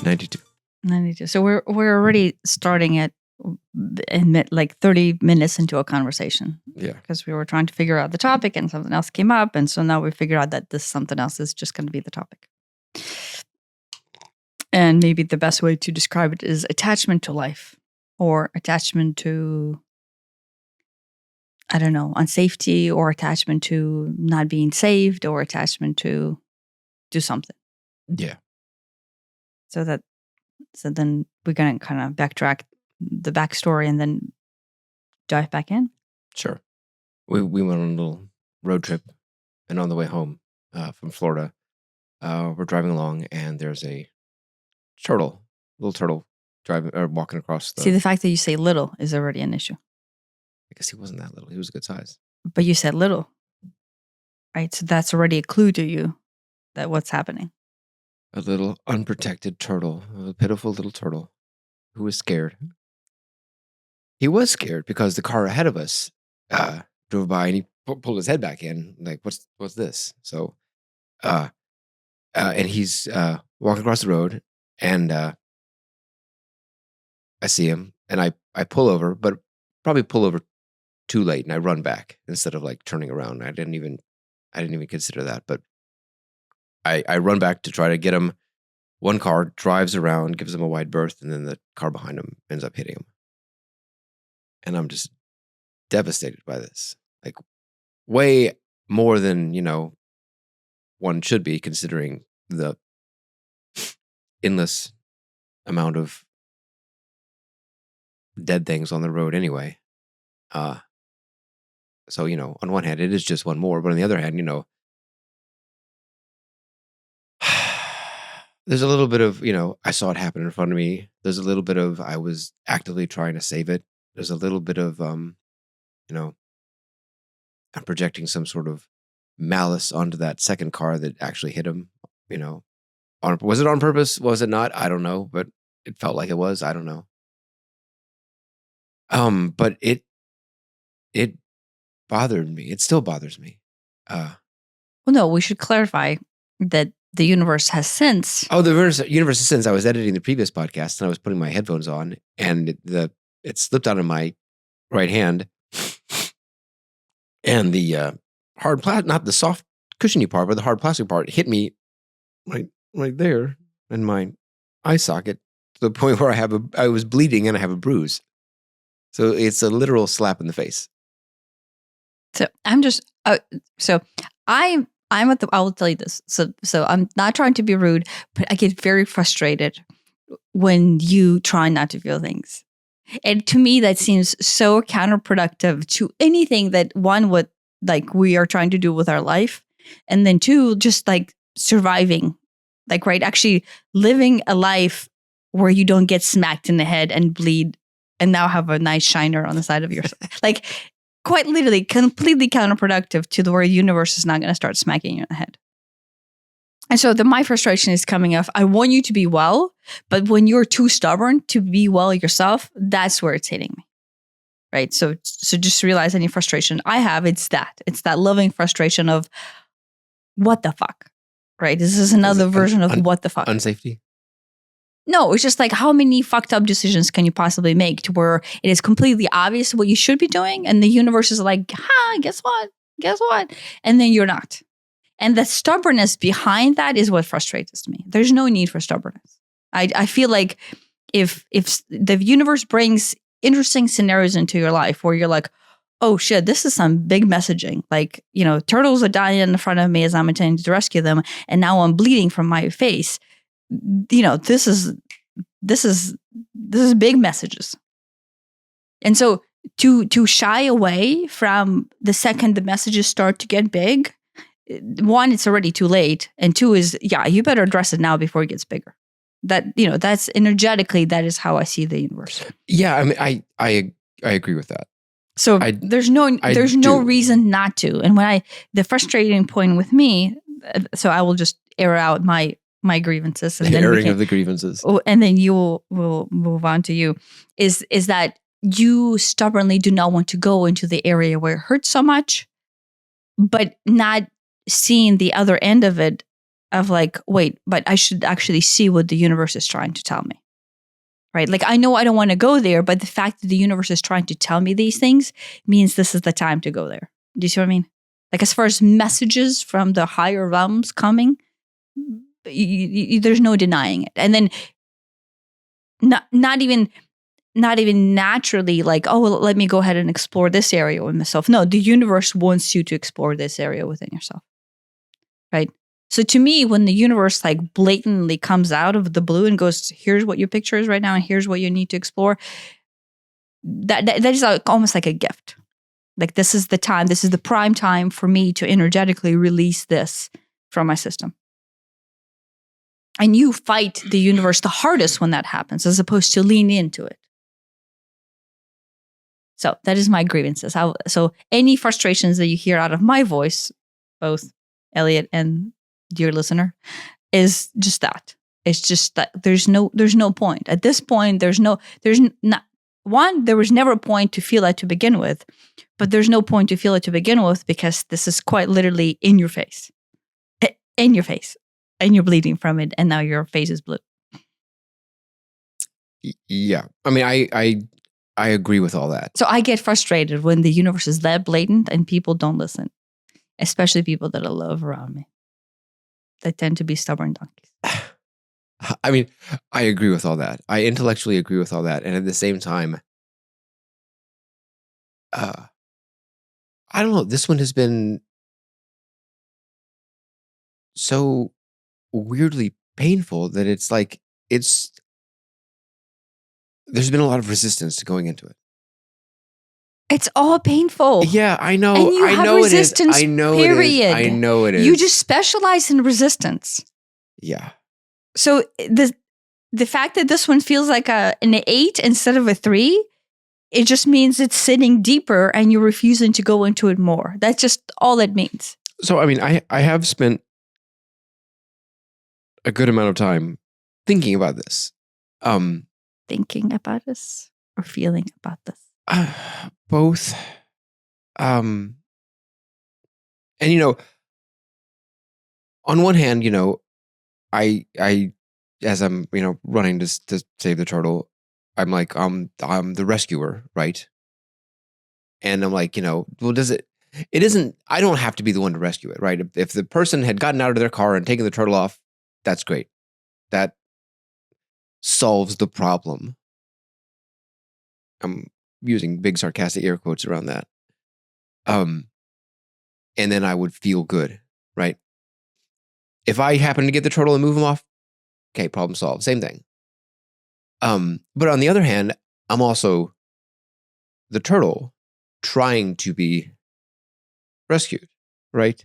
92. 92. So we're already starting at like 30 minutes into a conversation. Yeah. Because we were trying to figure out the topic and something else came up. And so now we figured out that this something else is just going to be the topic. And maybe the best way to describe it is attachment to life or attachment to, I don't know, unsafety or attachment to not being saved or attachment to do something. Yeah. So then we're going to kind of backtrack the backstory and then dive back in. Sure. We went on a little road trip, and on the way home from Florida, we're driving along, and there's a little turtle driving or walking across the. See, the fact that you say little is already an issue. I guess he wasn't that little. He was a good size. But you said little, right? So that's already a clue to you that what's happening. A little unprotected turtle, a pitiful little turtle, who was scared. He was scared because the car ahead of us drove by, and he pulled his head back in, like, what's this? So, and he's walking across the road, and I see him, and I pull over, but probably pull over too late, and I run back instead of like turning around. I didn't even consider that, but I run back to try to get him. One car drives around, gives him a wide berth, and then the car behind him ends up hitting him. And I'm just devastated by this. Like, way more than, one should be, considering the endless amount of dead things on the road anyway. So, on one hand, it is just one more, but on the other hand, there's a little bit of, I saw it happen in front of me. There's a little bit of, I was actively trying to save it. There's a little bit of, I'm projecting some sort of malice onto that second car that actually hit him, was it on purpose? Was it not? I don't know, but it felt like it was. I don't know. But it bothered me. It still bothers me. Well, no, we should clarify that the universe has since. Oh, the universe has since. I was editing the previous podcast and I was putting my headphones on, and it slipped out of my right hand, and the hard plastic, not the soft cushiony part, but the hard plastic part, hit me right there in my eye socket to the point where I was bleeding and I have a bruise. So it's a literal slap in the face. So I'm just I will tell you this. So I'm not trying to be rude, but I get very frustrated when you try not to feel things. And to me, that seems so counterproductive to anything that one would like we are trying to do with our life. And then two, just like surviving, like, right, actually living a life where you don't get smacked in the head and bleed and now have a nice shiner on the side of your, like, quite literally completely counterproductive to the where the universe is not going to start smacking you in the head. And so my frustration is coming off, I want you to be well, but when you're too stubborn to be well yourself, that's where it's hitting me. Right? So just realize any frustration I have, it's that loving frustration of what the fuck, right? This is another version of what the fuck. Unsafety? No, it's just like, how many fucked up decisions can you possibly make to where it is completely obvious what you should be doing, and the universe is like, guess what? And then you're not. And the stubbornness behind that is what frustrates me. There's no need for stubbornness. I feel like if the universe brings interesting scenarios into your life where you're like, oh shit, this is some big messaging. Like, turtles are dying in front of me as I'm attempting to rescue them, and now I'm bleeding from my face. This is big messages. And so to shy away from the second the messages start to get big, one, it's already too late. And two is, you better address it now before it gets bigger. That, that's energetically, that is how I see the universe. Yeah. I mean, I agree with that. So there's no reason not to. And the frustrating point with me, so I will just air out my grievances, and then airing of the grievances, and then you will move on to you. Is that you stubbornly do not want to go into the area where it hurts so much, but not seeing the other end of it of like, wait, but I should actually see what the universe is trying to tell me. Right? Like, I know I don't want to go there, but the fact that the universe is trying to tell me these things means this is the time to go there. Do you see what I mean? Like, as far as messages from the higher realms coming, there's no denying it. And then not even naturally like, oh, well, let me go ahead and explore this area with myself. No, the universe wants you to explore this area within yourself. Right? So to me, when the universe like blatantly comes out of the blue and goes, here's what your picture is right now, and here's what you need to explore, that is like, almost like a gift. Like, this is the time, this is the prime time for me to energetically release this from my system. And you fight the universe the hardest when that happens, as opposed to lean into it. So that is my grievances. So any frustrations that you hear out of my voice, both Elliot and dear listener, is just that. It's just that there's no point. At this point, there was never a point to feel it to begin with, but there's no point to feel it to begin with because this is quite literally in your face. In your face. And you're bleeding from it, and now your face is blue. Yeah. I mean, I agree with all that. So I get frustrated when the universe is that blatant and people don't listen, especially people that I love around me. They tend to be stubborn donkeys. I mean, I agree with all that. I intellectually agree with all that. And at the same time, I don't know. This one has been so weirdly painful that it's like, there's been a lot of resistance to going into it. It's all painful. Yeah, I know. And you I have know resistance, it is. I know period. it is. I know it is. You just specialize in resistance. Yeah. So the fact that this one feels like an 8 instead of a 3, it just means it's sitting deeper and you're refusing to go into it more. That's just all it means. So, I mean, I have spent a good amount of time thinking about this. Thinking about this or feeling about this? Both. And, on one hand, I as I'm, running to save the turtle, I'm like, I'm the rescuer, right? And I'm like, well, it isn't, I don't have to be the one to rescue it, right? If the person had gotten out of their car and taken the turtle off, that's great. That solves the problem. I'm using big sarcastic air quotes around that. And then I would feel good, right? If I happen to get the turtle and move him off, okay, problem solved. Same thing. But on the other hand, I'm also the turtle trying to be rescued, right?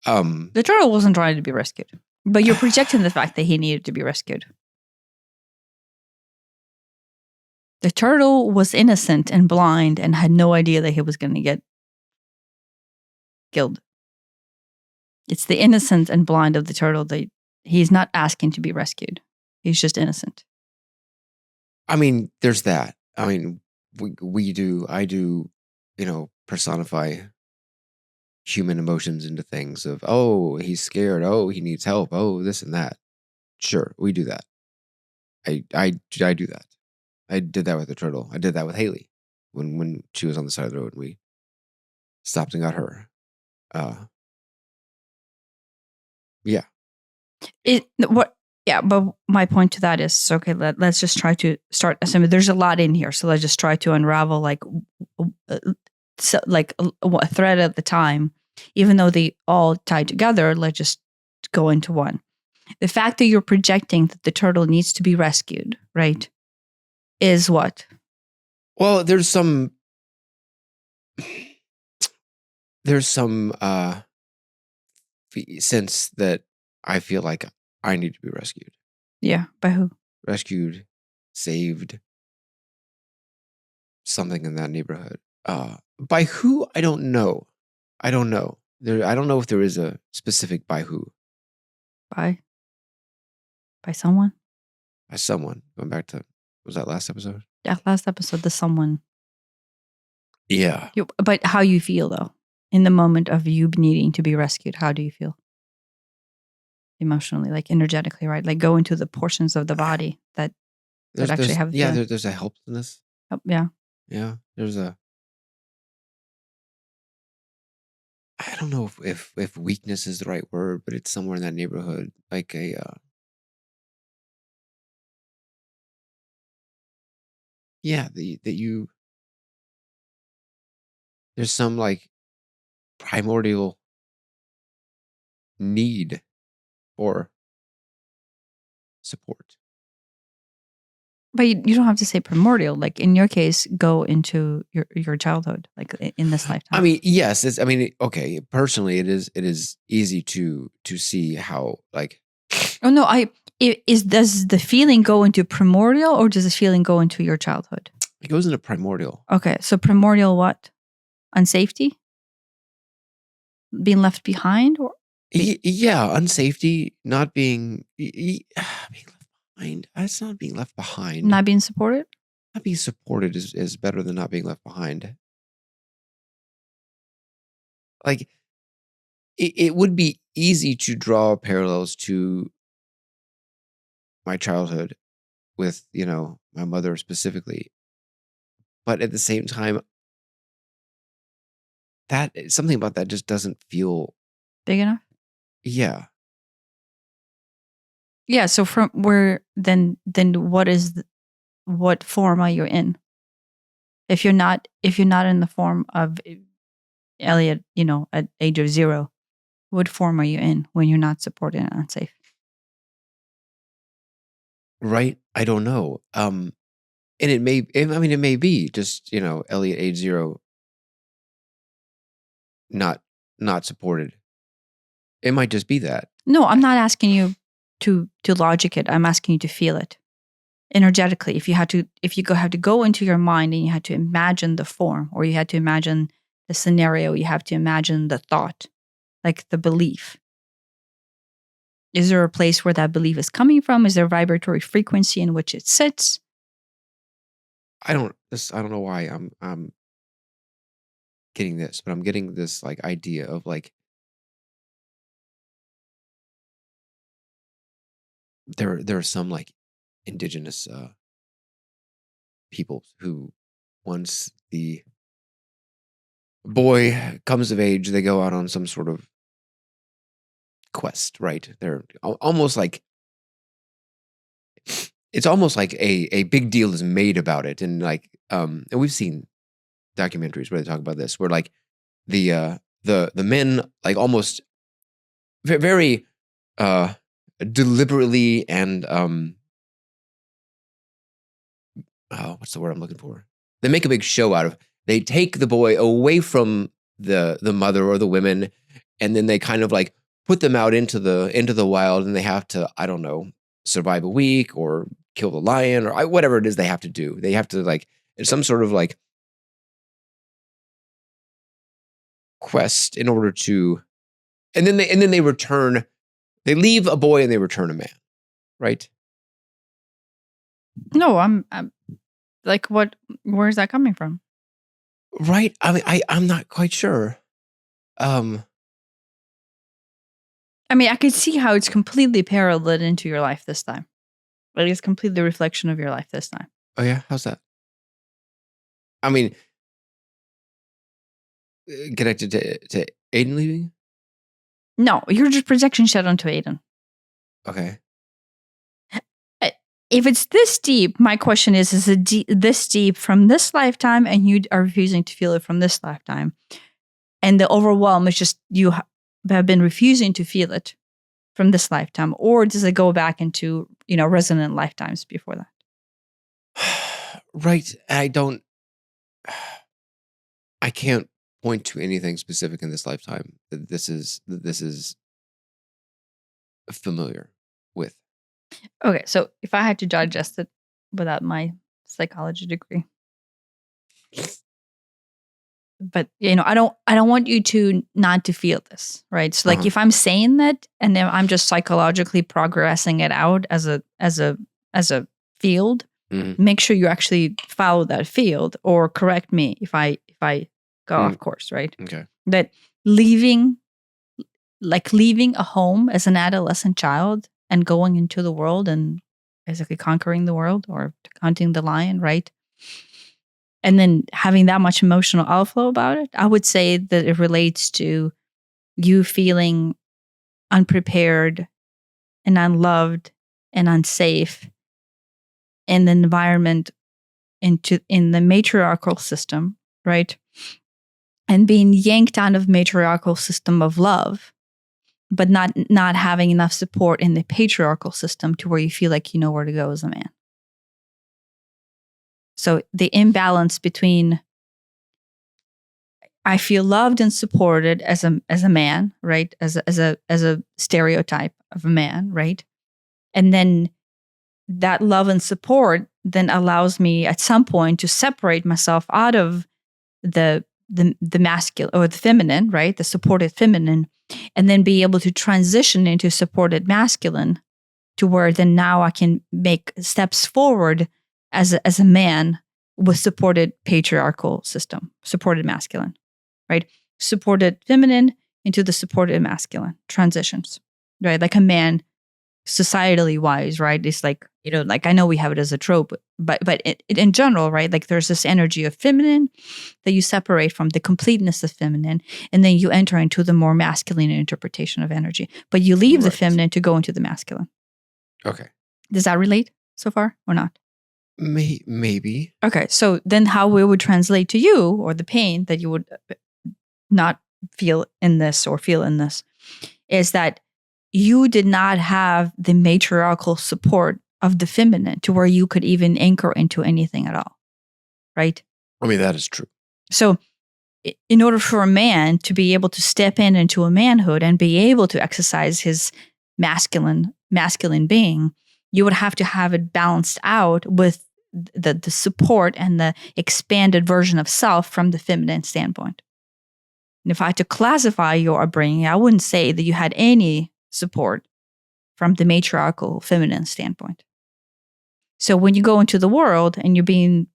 The turtle wasn't trying to be rescued, but you're projecting the fact that he needed to be rescued. The turtle was innocent and blind and had no idea that he was going to get killed. It's the innocent and blind of the turtle that he's not asking to be rescued. He's just innocent. I mean, there's that. I mean, I do, personify human emotions into things of, oh, he's scared. Oh, he needs help. Oh, this and that. Sure, we do that. I do that. I did that with the turtle. I did that with Haley when she was on the side of the road. We stopped and got her. Yeah. But my point to that is, okay, let's just try to start assuming there's a lot in here. So let's just try to unravel a thread at the time, even though they all tie together. Let's just go into one. The fact that you're projecting that the turtle needs to be rescued, right, is what? Well, there's some sense that I feel like I need to be rescued. Yeah, by who? Rescued, saved, something in that neighborhood. By who? I don't know. I don't know. I don't know if there is a specific by who. By someone? By someone. Going back to, was that last episode? Yeah, last episode, the someone. Yeah. But how you feel, though, in the moment of you needing to be rescued, how do you feel? emotionally, like energetically, right? Like go into the portions of the body that actually have the feeling. There's a helplessness. Yeah. Yeah, there's a. I don't know if weakness is the right word, but it's somewhere in that neighborhood, like a. Yeah, that you. There's some like primordial need for support. But you don't have to say primordial. Like in your case, go into your childhood, like in this I lifetime. mean, yes, it's. I mean, okay. Personally, it is easy to see how like. Oh no, does the feeling go into primordial or does the feeling go into your childhood? It goes into primordial. Okay, so primordial what? Unsafety? Being left behind or Yeah, unsafety, not being being left behind. It's not being left behind. not being supported? Not being supported is better than not being left behind. Like it would be easy to draw parallels to my childhood with, my mother specifically. But at the same time, that something about that just doesn't feel. Big enough? Yeah. Yeah, so from where then what form are you in? If you're not in the form of Elliot, at age of 0, what form are you in when you're not supported and unsafe? Right? I don't know. And it may be just, Elliot age 0 not supported. It might just be that. No, I'm not asking you to logic it. I'm asking you to feel it energetically. If you have to go into your mind and you had to imagine the form, or you had to imagine the scenario, you have to imagine the thought, like the belief. Is there a place where that belief is coming from? Is there a vibratory frequency in which it sits? I don't know why I'm getting this, but I'm getting this like idea of like there are some like indigenous peoples who once the boy comes of age, they go out on some sort of quest, right? They're almost like it's almost like a big deal is made about it, and like and we've seen documentaries where they talk about this, where like the men like almost very deliberately and oh, what's the word I'm looking for? They make a big show out of. They take the boy away from the mother or the women, and then they kind of like put them out into the wild, and they have to, I don't know, survive a week or kill the lion or whatever it is they have to do. They have to like it's some sort of like quest in order to, and then they return. They leave a boy and they return a man, right? No, I'm like, what? Where's that coming from? Right. I mean, I'm not quite sure. I mean, I could see how it's completely paralleled into your life this time. Like it's completely a reflection of your life this time. Oh yeah, how's that? I mean, connected to Aiden leaving. No, you're just projecting shit onto Aiden. Okay. If it's this deep, my question is it this deep from this lifetime and you are refusing to feel it from this lifetime? And the overwhelm is just you have been refusing to feel it from this lifetime? Or does it go back into, resonant lifetimes before that? Right. I can't point to anything specific in this lifetime that this is familiar with. Okay, so if I had to digest it without my psychology degree, but I don't want you to not to feel this, right? So like if I'm saying that and then I'm just psychologically progressing it out as a field, make sure you actually follow that field or correct me if I go off course, right? Okay. That leaving like leaving a home as an adolescent child and going into the world and basically conquering the world or hunting the lion, right? And then having that much emotional outflow about it, I would say that it relates to you feeling unprepared and unloved and unsafe in the environment in the matriarchal system, right? And being yanked out of matriarchal system of love, but not having enough support in the patriarchal system to where you feel like you know where to go as a man. So the imbalance between I feel loved and supported as a man, right? As a stereotype of a man, right? And then that love and support then allows me at some point to separate myself out of the masculine or the feminine, right? The supported feminine, and then be able to transition into supported masculine to where then now I can make steps forward as a man with supported patriarchal system, supported masculine, right? Supported feminine into the supported masculine transitions, right? Like a man societally wise, right? It's like, like I know we have it as a trope, but in general, right? Like there's this energy of feminine that you separate from the completeness of feminine, and then you enter into the more masculine interpretation of energy, but you leave the feminine to go into the masculine. Okay. Does that relate so far or not? Maybe. Okay. So then how it would translate to you, or the pain that you would not feel in this or feel in this, is that you did not have the matriarchal support of the feminine to where you could even anchor into anything at all, right? I mean, that is true. So in order for a man to be able to step into a manhood and be able to exercise his masculine being, you would have to have it balanced out with the support and the expanded version of self from the feminine standpoint. And if I had to classify your upbringing, I wouldn't say that you had any support from the matriarchal feminine standpoint. So when you go into the world and you're being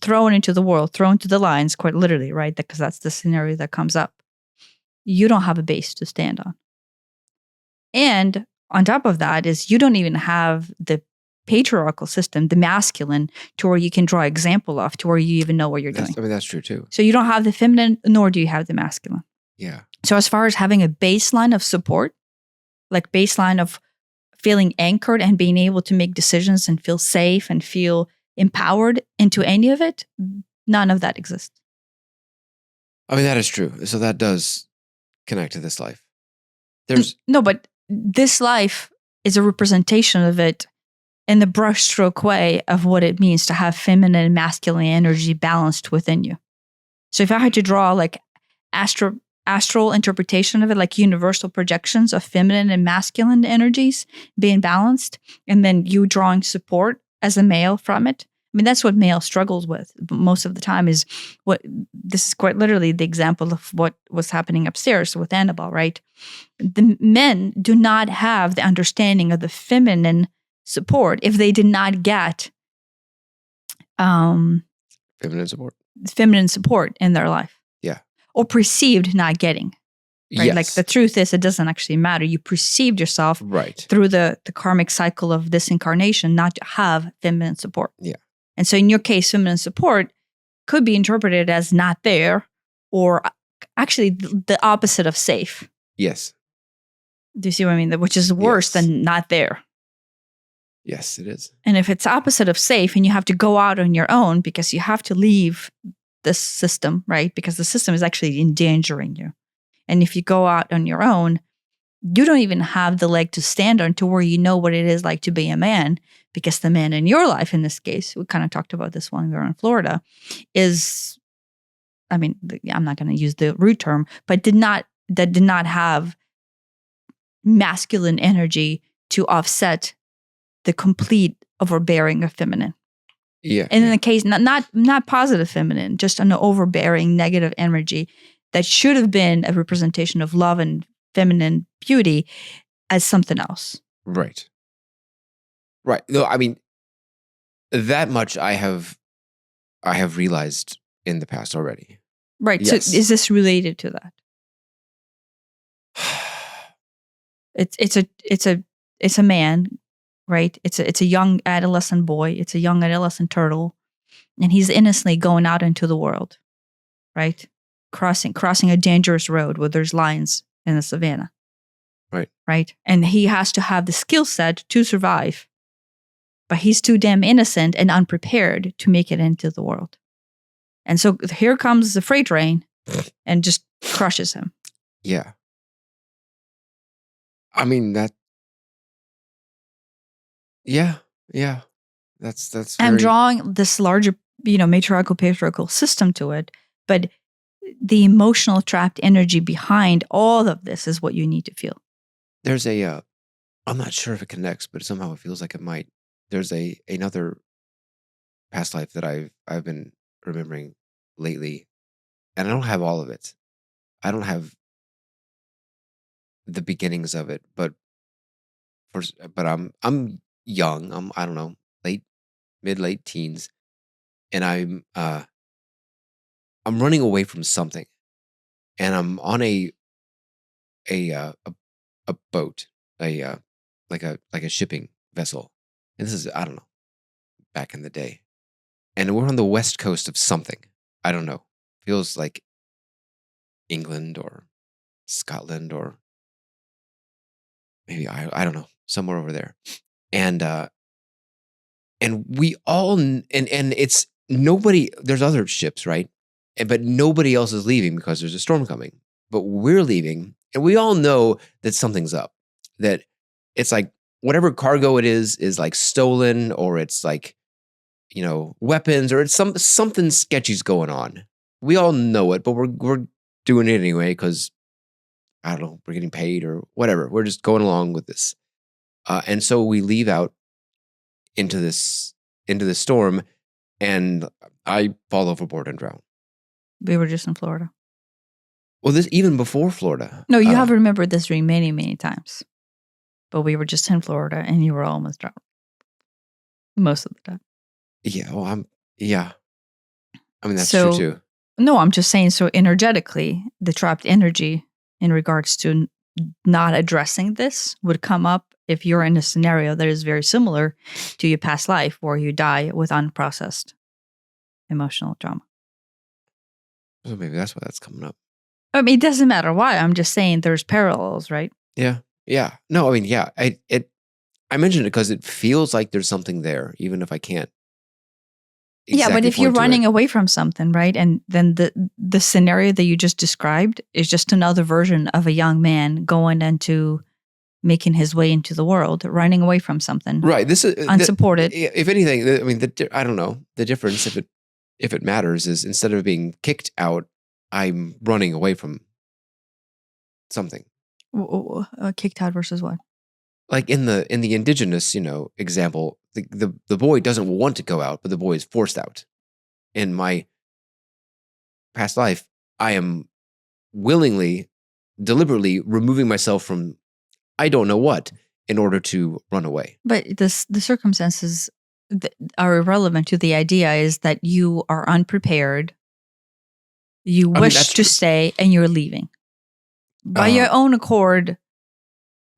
thrown into the world, thrown to the lions, quite literally, right? Because that's the scenario that comes up. You don't have a base to stand on. And on top of that is you don't even have the patriarchal system, the masculine, to where you can draw example of, to where you even know what you're doing. I mean, that's true too. So you don't have the feminine, nor do you have the masculine. Yeah. So as far as having a baseline of support, like baseline of feeling anchored and being able to make decisions and feel safe and feel empowered into any of it, none of that exists. I mean, that is true. So that does connect to this life. No, but this life is a representation of it in the brushstroke way of what it means to have feminine and masculine energy balanced within you. So if I had to draw like astral interpretation of it, like universal projections of feminine and masculine energies being balanced, and then you drawing support as a male from it. I mean, that's what male struggles with most of the time. Is what this is quite literally the example of what was happening upstairs with Annabelle, right? The men do not have the understanding of the feminine support if they did not get feminine support in their life. Yeah. Or perceived not getting. Right? Yes. Like the truth is, it doesn't actually matter. You perceived yourself through the karmic cycle of this incarnation not to have feminine support. Yeah. And so in your case, feminine support could be interpreted as not there, or actually the opposite of safe. Yes. Do you see what I mean? Which is worse than not there. Yes, it is. And if it's opposite of safe and you have to go out on your own because you have to leave this system, right? Because the system is actually endangering you. And if you go out on your own, you don't even have the leg to stand on to where you know what it is like to be a man, because the man in your life, in this case, we kind of talked about this when we were in Florida, is, I mean, I'm not going to use the rude term, but did not have masculine energy to offset the complete overbearing of feminine. Yeah. And in the case, not positive feminine, just an overbearing negative energy that should have been a representation of love and feminine beauty as something else. Right. Right. No, I mean, that much I have realized in the past already. Right. Yes. So is this related to that? It's a man, right? It's a young adolescent boy. It's a young adolescent turtle, and he's innocently going out into the world, right? Crossing a dangerous road where there's lions in the savannah, Right. right? And he has to have the skill set to survive, but he's too damn innocent and unprepared to make it into the world. And so here comes the freight train and just crushes him. Yeah. I mean that. Yeah. Yeah. That's I'm very. drawing this larger, matriarchal patriarchal system to it, but the emotional trapped energy behind all of this is what you need to feel. There's a. I'm not sure if it connects, but somehow it feels like it might. There's another past life that I've been remembering lately, and I don't have all of it. I don't have the beginnings of it, but I'm young. I don't know, late teens, and I'm running away from something, and I'm on a uh, a, a boat, like a shipping vessel, and this is, I don't know, back in the day, and we're on the west coast of something. I don't know. Feels like England or Scotland or maybe I don't know, somewhere over there, and we all and it's nobody. There's other ships, right? But nobody else is leaving because there's a storm coming. But we're leaving, and we all know that something's up. That it's like whatever cargo it is like stolen, or it's like, weapons, or it's something sketchy's going on. We all know it, but we're doing it anyway because I don't know, we're getting paid or whatever. We're just going along with this, and so we leave out into this storm, and I fall overboard and drown. We were just in Florida. Well, this even before Florida. No, you have remembered this dream many, many times. But we were just in Florida and you were almost drowned. Most of the time. Yeah, well, yeah. I mean, that's so, true too. No, I'm just saying, so energetically, the trapped energy in regards to not addressing this would come up if you're in a scenario that is very similar to your past life where you die with unprocessed emotional trauma. So maybe that's why that's coming up. I mean, it doesn't matter why. I'm just saying there's parallels, right? Yeah. Yeah. No, I mean, yeah. I mentioned it because it feels like there's something there, even if I can't. Yeah, but if you're running away from something, right? And then the scenario that you just described is just another version of a young man going into making his way into the world, running away from something. Right. This is unsupported. If anything, I mean, I don't know. The difference, if it matters, is instead of being kicked out, I'm running away from something. Kicked out versus what? Like in the indigenous, example, the boy doesn't want to go out, but the boy is forced out. In my past life, I am willingly, deliberately removing myself from I don't know what in order to run away. But the circumstances that are irrelevant to the idea is that you are unprepared. You wish to stay and you're leaving. By your own accord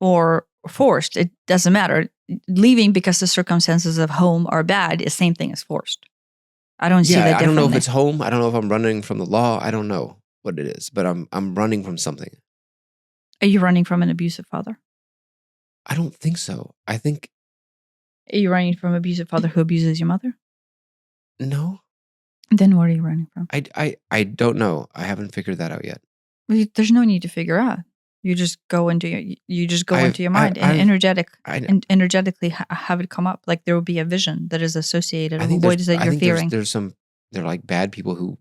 or forced, it doesn't matter. Leaving because the circumstances of home are bad is the same thing as forced. I don't see that differently. I don't know if it's home. I don't know if I'm running from the law. I don't know what it is, but I'm running from something. Are you running from an abusive father? I don't think so. I think. Are you running from an abusive father who abuses your mother? No. Then what are you running from? I don't know. I haven't figured that out yet. There's no need to figure out. You just go into your mind and energetically have it come up. Like there will be a vision that is associated with what is that you're fearing. They're like bad people who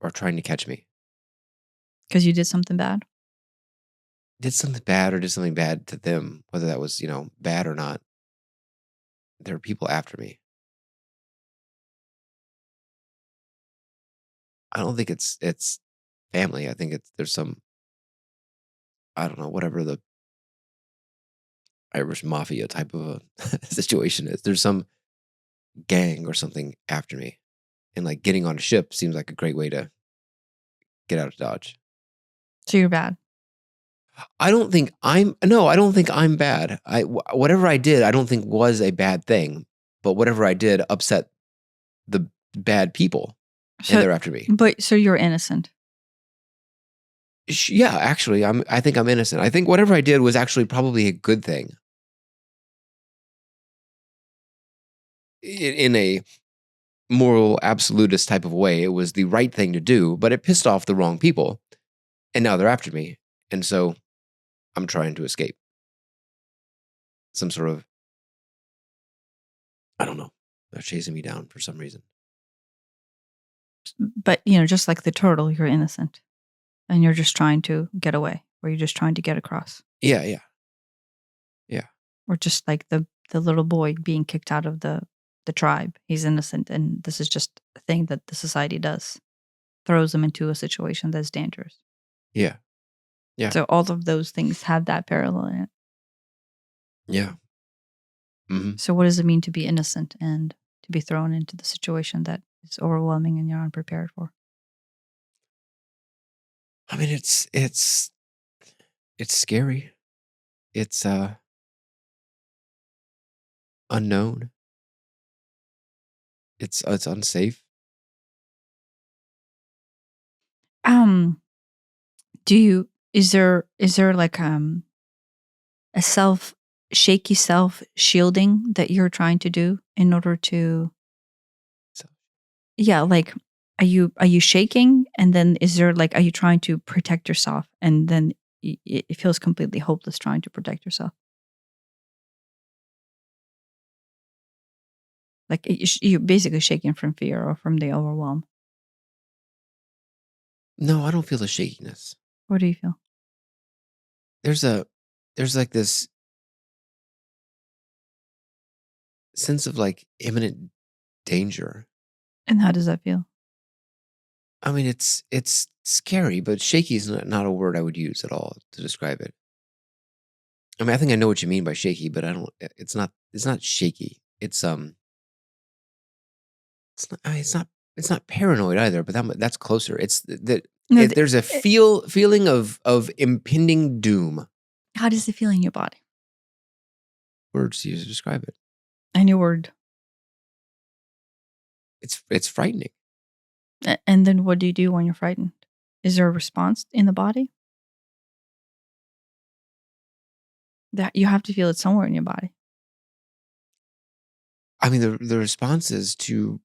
are trying to catch me. Because you did something bad? Did something bad or did something bad to them, whether that was, bad or not. There are people after me. I don't think it's family. I think there's some, I don't know, whatever the Irish mafia type of a situation is. There's some gang or something after me. And like getting on a ship seems like a great way to get out of Dodge. So you're bad. I don't think I'm bad. Whatever I did, I don't think was a bad thing, but whatever I did upset the bad people, and So, they're after me. but so you're innocent. Yeah, actually, I think I'm innocent. I think whatever I did was actually probably a good thing in a moral absolutist type of way. It was the right thing to do, but it pissed off the wrong people, and now they're after me, and so I'm trying to escape some sort of, I don't know, they're chasing me down for some reason. But just like the turtle, you're innocent, and you're just trying to get away, or you're just trying to get across, Yeah, yeah, yeah, or just like the little boy being kicked out of the tribe. He's innocent, and this is just a thing that the society does, throws him into a situation that's dangerous. yeah, yeah, So all of those things have that parallel in it. yeah. Hmm. So what does it mean to be innocent and to be thrown into the situation that is overwhelming and you're unprepared for? I mean, it's scary. It's unknown. It's unsafe. Um, is there like a shaky self shielding that you're trying to do in order to, So, yeah, like are you shaking, and then is there like, are you trying to protect yourself, and then it feels completely hopeless trying to protect yourself? Like you're basically shaking from fear or from the overwhelm. no, I don't feel the shakiness. What do you feel? There's a there's like this sense of like imminent danger. And how does that feel? I mean, it's scary, but shaky is not a word I would use at all to describe it. I mean, I think I know what you mean by shaky, but I don't. It's not shaky. It's not paranoid either. But that's closer. It's that No, there's a feeling of impending doom. how does it feel in your body? Words to use to describe it. Any word. It's frightening. And then what do you do when you're frightened? Is there a response in the body? That you have to feel it somewhere in your body. I mean, the response is to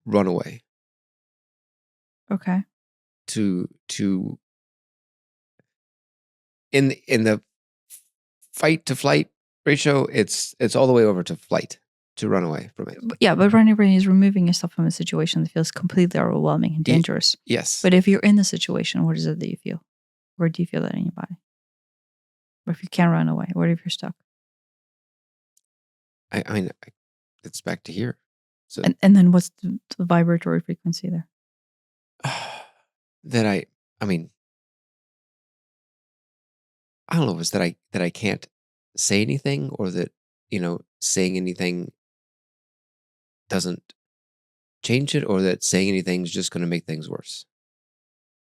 run away, Okay. to in the fight to flight ratio. It's all the way over to flight, to run away from it. Yeah, but running away is removing yourself from a situation that feels completely overwhelming and dangerous. Yes, But if you're in the situation, what is it that you feel? Where do you feel that in your body? Or if you can't run away, what if you're stuck? I mean, it's back to here. So And then what's the vibratory frequency there? that I mean, I don't know if it's that I can't say anything, or that saying anything doesn't change it, or that saying anything is just going to make things worse.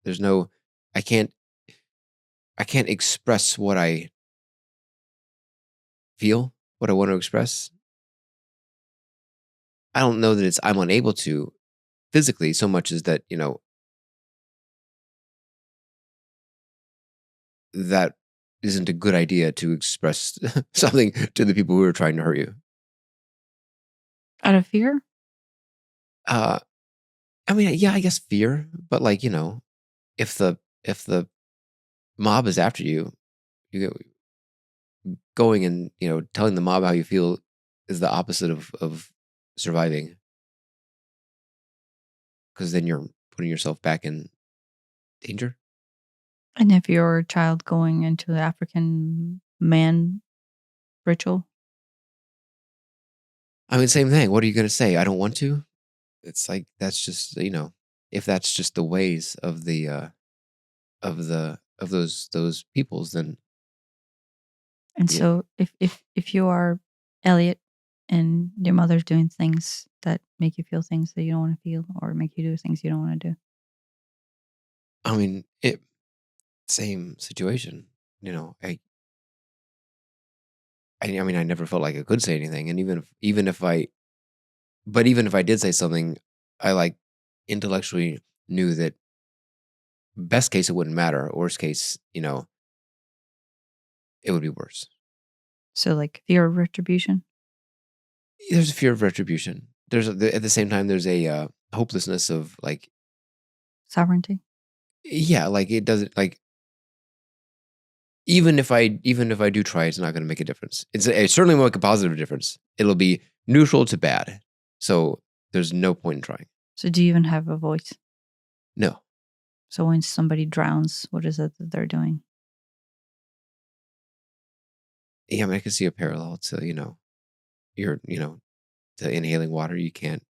There's no, I can't I can't express what I feel, what I want to express. I don't know that I'm unable to physically, so much as that that isn't a good idea to express something to the people who are trying to hurt you. Out of fear? Uh, I mean, yeah, I guess fear, but like if the mob is after you, you going and telling the mob how you feel is the opposite of surviving, because then you're putting yourself back in danger. And if you're a child going into the African man ritual? I mean, same thing. What are you going to say? I don't want to. It's like that's just if that's just the ways of those peoples, then And yeah. so if you are Elliot and your mother's doing things that make you feel things that you don't want to feel, or make you do things you don't want to do. I mean, same situation. you know, I mean, I never felt like I could say anything, and even if I did say something, I like intellectually knew that best case it wouldn't matter, worst case, it would be worse. So like fear of retribution, There's a fear of retribution. At the same time, there's a hopelessness of like, sovereignty. yeah, like it doesn't like even if I do try, it's not going to make a difference. It certainly won't make a positive difference. It'll be neutral to bad. So there's no point in trying. So do you even have a voice? No. So when somebody drowns, what is it that they're doing? Yeah, I mean, I can see a parallel to you're to inhaling water. You can't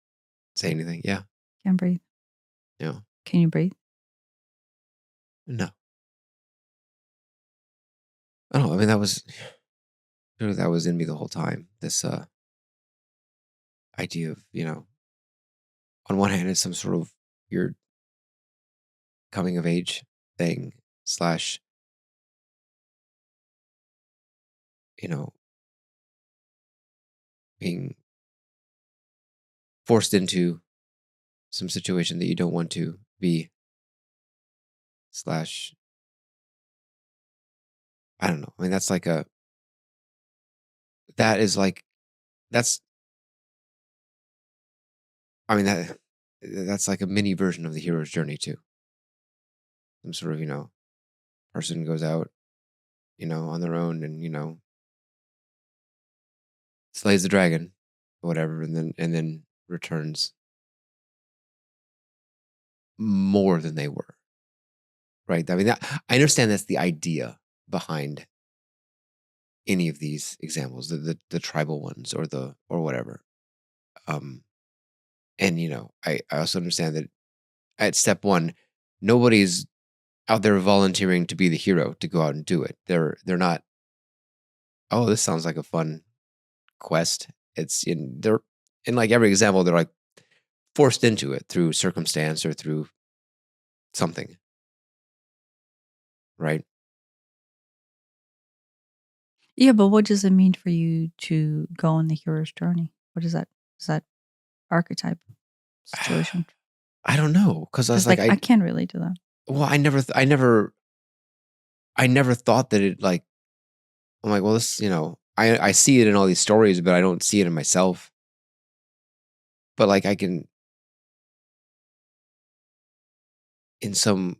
say anything. Yeah. Can't breathe. No. Can you breathe? No. I don't know. I mean, that was in me the whole time. This idea of on one hand, it's some sort of your coming of age thing slash you know being forced into some situation that you don't want to be slash I don't know. I mean, that is like that's I mean that's like a mini version of the hero's journey too. Some sort of person goes out on their own and slays the dragon or whatever, and then returns more than they were. Right? I mean, I understand that's the idea behind any of these examples, the tribal ones or whatever. Um, and I also understand that at step one, nobody's out there volunteering to be the hero to go out and do it. They're not. Oh, this sounds like a fun quest. They're in like every example, they're like forced into it through circumstance or through something, right? Yeah, but what does it mean for you to go on the hero's journey? What is that? Is that archetype situation? I don't know because I was Because like like I can't relate to that. well, I never thought that it like I'm like, well, this, I see it in all these stories, but I don't see it in myself. But like I can in some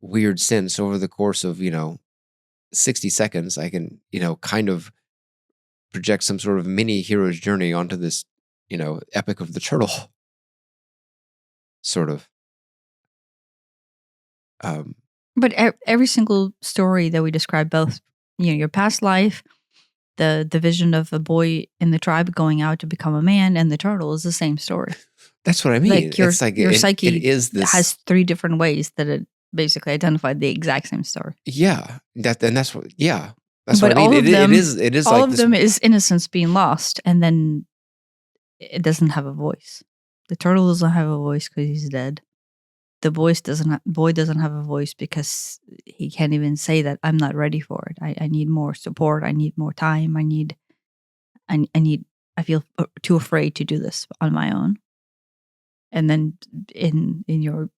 weird sense over the course of, 60 seconds, I can, kind of project some sort of mini hero's journey onto this, epic of the turtle sort of. Um But every single story that we describe, both your past life, the vision of a boy in the tribe going out to become a man, and the turtle is the same story. that's what I mean. Like It's like your it psyche is this has 3 different ways that it basically identified the exact same story. yeah, that's what yeah. That's what But I mean. all of them, It is all like of this them is innocence being lost, and then it doesn't have a voice. The turtle doesn't have a voice because he's dead. The boy doesn't have a voice because he can't even say that I'm not ready for it. I need more support. I need more time. I feel too afraid to do this on my own. And then in your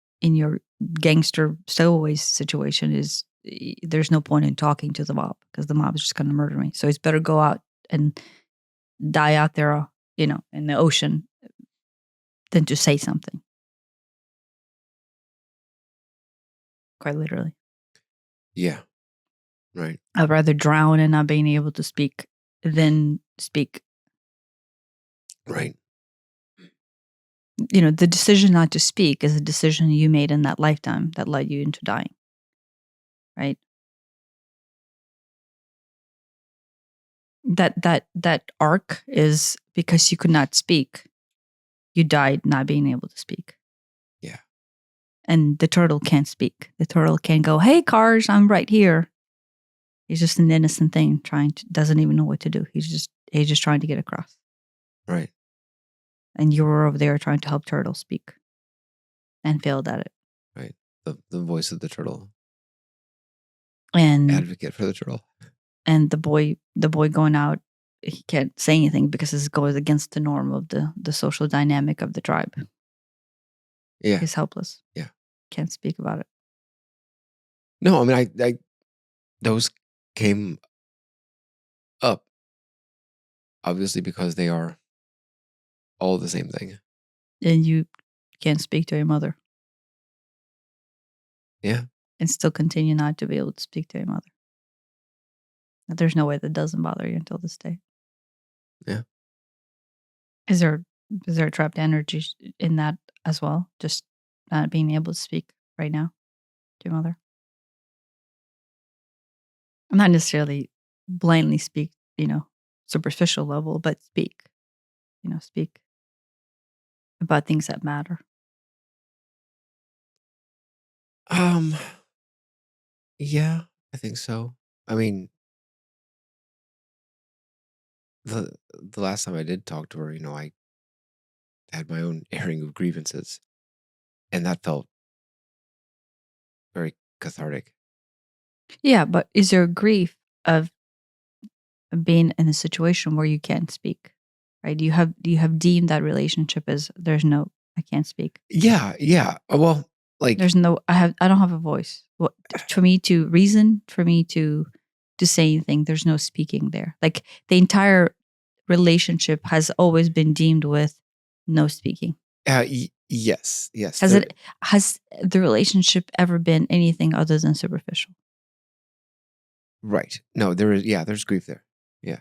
gangster stowaways situation is there's no point in talking to the mob because the mob is just going to murder me. So it's better go out and die out there, in the ocean than to say something. Quite literally. yeah, right. I'd rather drown and not being able to speak than speak. Right. The decision not to speak is a decision you made in that lifetime that led you into dying. Right? That arc is because you could not speak. You died not being able to speak. Yeah. And the turtle can't speak. The turtle can't go, "Hey cars, I'm right here." He's just an innocent thing doesn't even know what to do. He's just trying to get across. Right. And you were over there trying to help turtle speak and failed at it. Right. The voice of the turtle. and Advocate for the turtle. and the boy going out, he can't say anything because it goes against the norm of the social dynamic of the tribe. Yeah. He's helpless. Yeah. Can't speak about it. No, I mean, I those came up obviously because they are all the same thing. And you can't speak to your mother. Yeah. And still continue not to be able to speak to your mother. There's no way that doesn't bother you until this day. Yeah. Is there a trapped energy in that as well? Just not being able to speak right now to your mother? I'm not necessarily blindly speak, superficial level, but speak about things that matter. Yeah, I think so. I mean, the last time I did talk to her, I had my own airing of grievances, and that felt very cathartic. Yeah, but is there grief of being in a situation where you can't speak? Right? You have deemed that relationship as I can't speak. Yeah, yeah. Well, like, There's no I don't have a voice. For me to reason, for me to say anything, there's no speaking there. Like the entire relationship has always been deemed with no speaking. yes, yes. Has the relationship ever been anything other than superficial? Right. No, there's grief there. Yeah.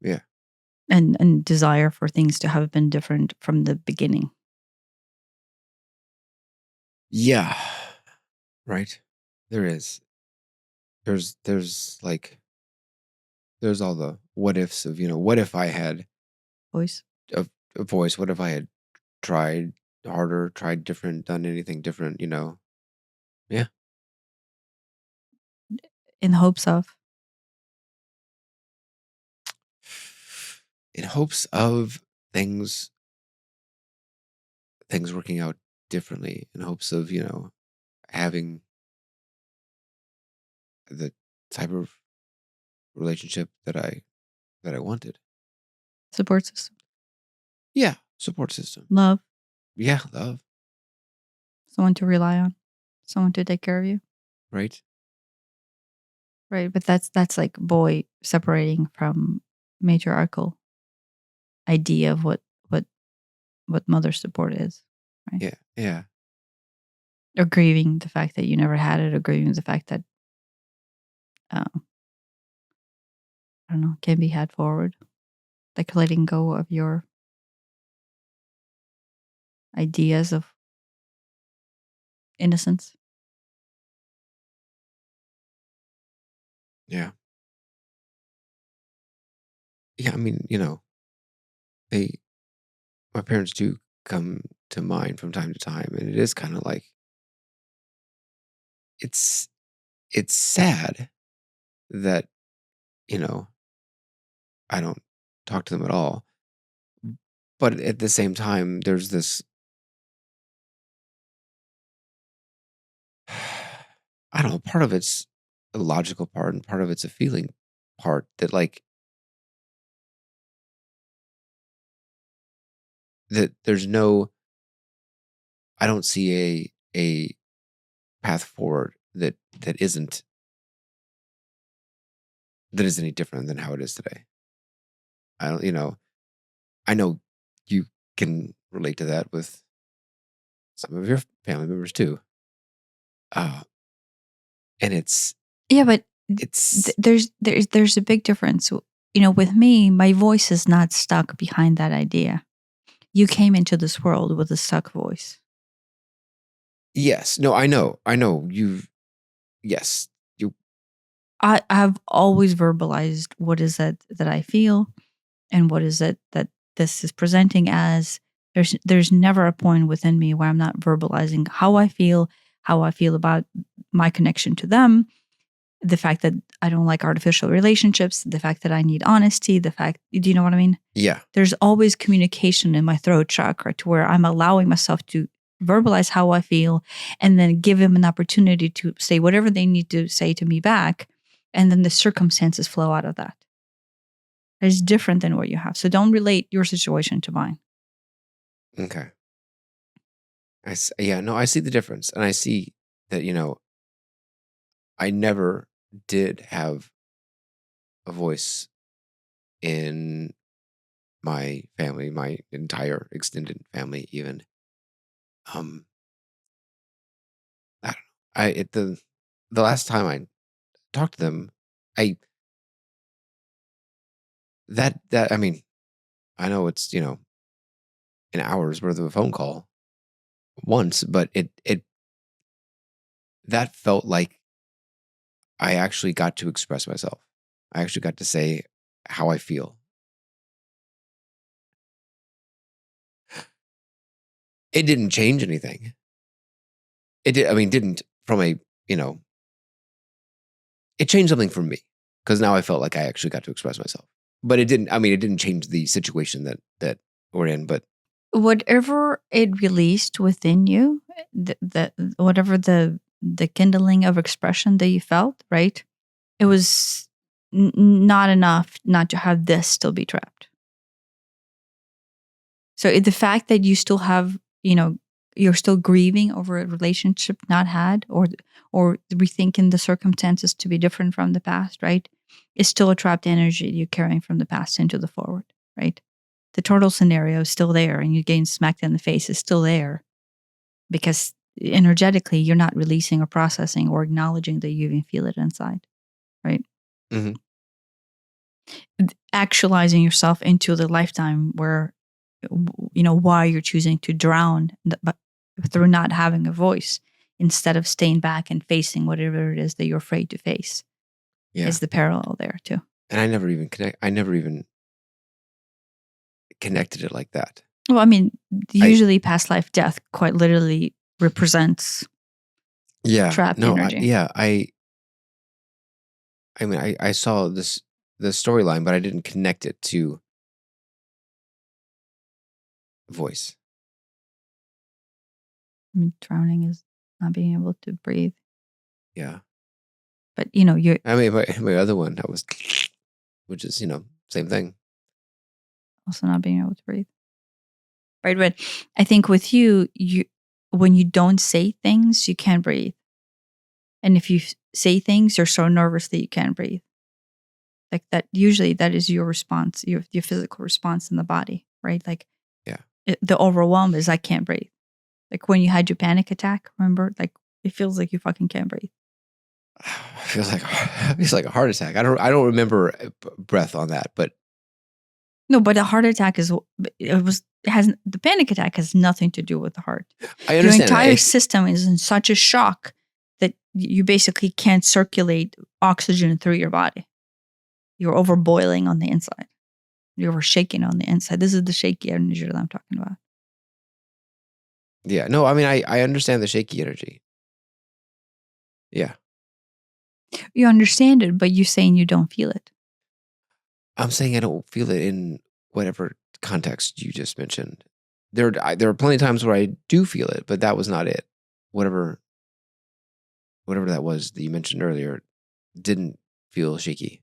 Yeah. And desire for things to have been different from the beginning. Yeah. Right. There is. There's all the what ifs of, what if I had Voice. a voice? What if I had tried harder, tried different, done anything different, Yeah. In hopes of. In hopes of things working out differently, in hopes of, having the type of relationship that I wanted. Support system. Yeah, support system. Love. Yeah, love. Someone to rely on. Someone to take care of you. Right. Right. But that's like boy separating from matriarchal idea of what mother support is. Right. Yeah, yeah. Or grieving the fact that you never had it, or grieving the fact that I don't know, can be had forward. Like letting go of your ideas of innocence. Yeah. Yeah, I mean, they my parents do come to mind from time to time, and it is kind of like it's sad that, you know, I don't talk to them at all. But at the same time, there's this I don't know, part of it's a logical part and part of it's a feeling part that that I don't see a path forward that isn't any different than how it is today. I don't, I know you can relate to that with some of your family members too. Uh, and Yeah, but it's there's a big difference. With me, my voice is not stuck behind that idea. You came into this world with a stuck voice. yes, no, I know yes, you, I have always verbalized what is it that I feel, and what is it that this is presenting as. There's never a point within me where I'm not verbalizing how I feel about my connection to them, the fact that I don't like artificial relationships, the fact that I need honesty, do you know what I mean? yeah, There's always communication in my throat chakra to where I'm allowing myself to verbalize how I feel, and then give them an opportunity to say whatever they need to say to me back. And then the circumstances flow out of that. It's different than what you have. So don't relate your situation to mine. Okay. I see the difference. And I see that, I never did have a voice in my family, my entire extended family, even. I don't know. The last time I talked to them, I I mean, I know it's, an hour's worth of a phone call once, but it that felt like I actually got to express myself. I actually got to say how I feel. It didn't change anything. Didn't from a, it changed something for me because now I felt like I actually got to express myself. But it didn't change the situation that we're in, but Whatever it released within you, whatever the kindling of expression that you felt, right? It was not enough not to have this still be trapped. So the fact that you still have, you're still grieving over a relationship not had, or rethinking the circumstances to be different from the past, right? It's still a trapped energy you're carrying from the past into the forward, right? The total scenario is still there, and you getting smacked in the face is still there because energetically you're not releasing or processing or acknowledging that you even feel it inside, right? mm-hmm. Actualizing yourself into the lifetime where, why you're choosing to drown, but through not having a voice instead of staying back and facing whatever it is that you're afraid to face, is the parallel there too. And I never even connected it like that. Well, usually past life death quite literally represents trapped energy. I saw the storyline, but I didn't connect it to voice. Drowning is not being able to breathe. Yeah. But you're. My other one that was, which is same thing. Also not being able to breathe. Right, but I think with you, when you don't say things, you can't breathe. And if you say things, you're so nervous that you can't breathe. Like that, usually that is your response, your physical response in the body, right? Like, the overwhelm is I can't breathe. Like when you had your panic attack, remember? Like it feels like you fucking can't breathe. It feels like a heart attack. I don't remember breath on that, but no, but a heart attack the panic attack has nothing to do with the heart. I understand. Your entire system is in such a shock that you basically can't circulate oxygen through your body. You're overboiling on the inside. You're over shaking on the inside. This is the shaky energy that I'm talking about. Yeah. No, I understand the shaky energy. Yeah. You understand it, but you're saying you don't feel it. I'm saying I don't feel it in whatever context you just mentioned. There are plenty of times where I do feel it, but that was not it. Whatever that was that you mentioned earlier didn't feel shaky.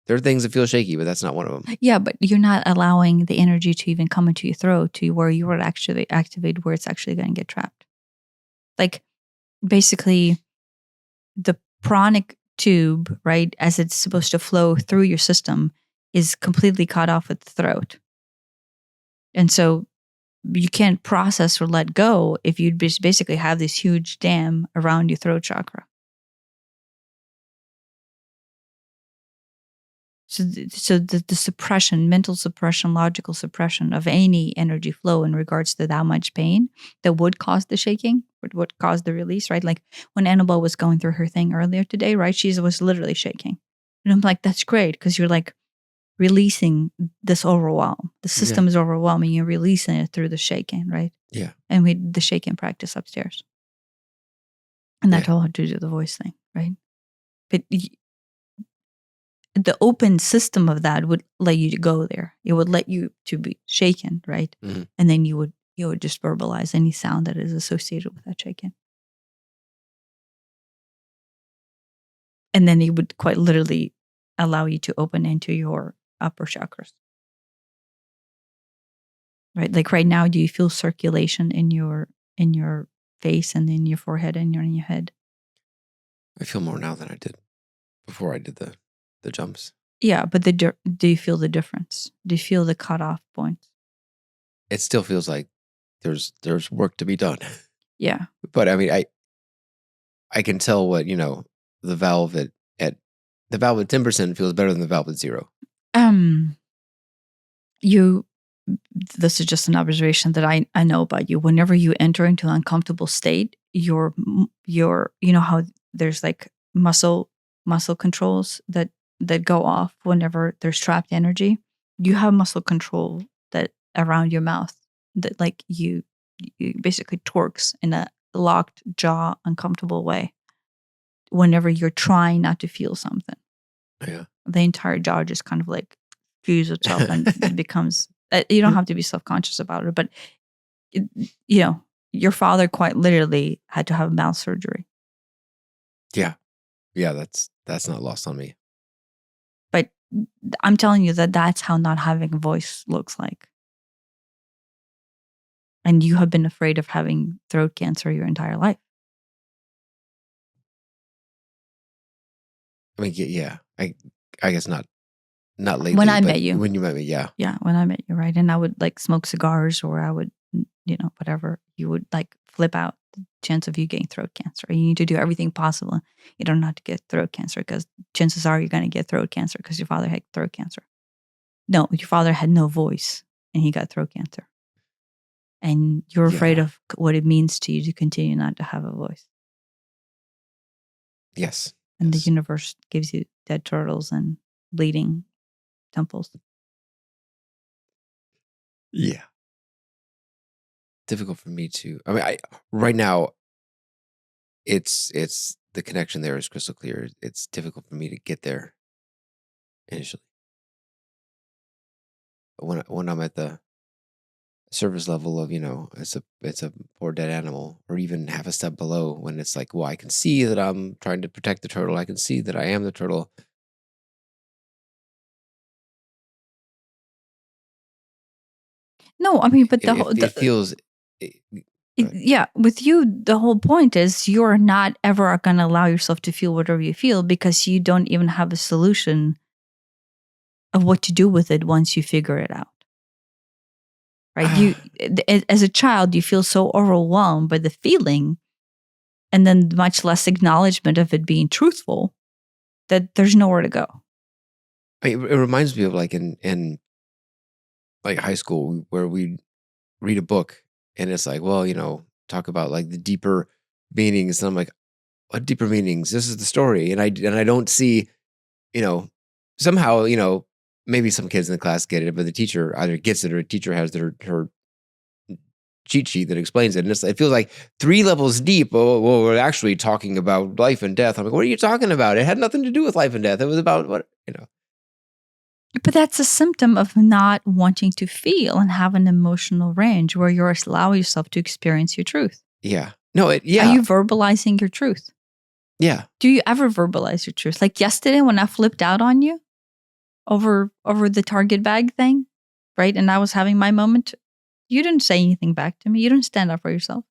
There are things that feel shaky, but that's not one of them. Yeah, but you're not allowing the energy to even come into your throat to where you would actually activate where it's actually going to get trapped. Like basically the pranic tube, right, as it's supposed to flow through your system is completely cut off at the throat. And so you can't process or let go if you basically have this huge dam around your throat chakra. So the suppression, mental suppression, logical suppression of any energy flow in regards to that much pain that would cause the shaking, would cause the release, right? Like when Annabelle was going through her thing earlier today, right? She was literally shaking. And I'm like, that's great because you're like releasing this overwhelm. The system is overwhelming. You're releasing it through the shaking, right? Yeah. And we did the shaking practice upstairs. And that all had to do with the voice thing, right? But the open system of that would let you to go there. It would let you to be shaken, right? Mm-hmm. And then you would you would just verbalize any sound that is associated with that shake-in. And then it would quite literally allow you to open into your upper chakras. Right? Like right now, do you feel circulation in your face and in your forehead and in your head? I feel more now than I did before I did the jumps. Yeah, but do you feel the difference? Do you feel the cutoff points? It still feels like there's work to be done. Yeah. But I mean, I can tell what, the valve at the valve at 10% feels better than the valve at 0. This is just an observation that I know about you. Whenever you enter into an uncomfortable state, your how there's like muscle controls that go off whenever there's trapped energy. You have muscle control that around your mouth that like you basically torques in a locked jaw, uncomfortable way. Whenever you're trying not to feel something, Yeah, the entire jaw just kind of like fuse itself and it becomes. You don't have to be self-conscious about it, but your father quite literally had to have mouth surgery. yeah, that's not lost on me. But I'm telling you that's how not having a voice looks like. And you have been afraid of having throat cancer your entire life. I mean, yeah, I guess not lately. When I but met you. When you met me, yeah. Yeah, when I met you, right? And I would like smoke cigars or I would, whatever. You would like flip out the chance of you getting throat cancer. You need to do everything possible. You don't have to get throat cancer because chances are you're going to get throat cancer because your father had throat cancer. No, your father had no voice and he got throat cancer. And you're afraid of what it means to you to continue not to have a voice. Yes. And the universe gives you dead turtles and bleeding temples. Yeah. Difficult for me to. I mean, right now, it's the connection there is crystal clear. It's difficult for me to get there initially. When I'm at the surface level of it's a poor dead animal, or even half a step below, when it's like, well, I can see that I'm trying to protect the turtle. I can see that I am the turtle. No, I mean, but It feels. Yeah, with you, the whole point is you're not ever going to allow yourself to feel whatever you feel because you don't even have a solution of what to do with it once you figure it out. Right? As a child, you feel so overwhelmed by the feeling and then much less acknowledgement of it being truthful that there's nowhere to go. It reminds me of like in like high school where we read a book and it's like, well, talk about like the deeper meanings. And I'm like, what deeper meanings? This is the story. And I don't see, somehow, maybe some kids in the class get it, but the teacher either gets it or the teacher has her cheat sheet that explains it. And it feels like 3 levels deep. Oh, well, we're actually talking about life and death. I'm like, what are you talking about? It had nothing to do with life and death. It was about what. But that's a symptom of not wanting to feel and have an emotional range where you're allowing yourself to experience your truth. Yeah. No, yeah. Are you verbalizing your truth? Yeah. Do you ever verbalize your truth? Like yesterday when I flipped out on you over the Target bag thing, right? And I was having my moment. You didn't say anything back to me. You didn't stand up for yourself.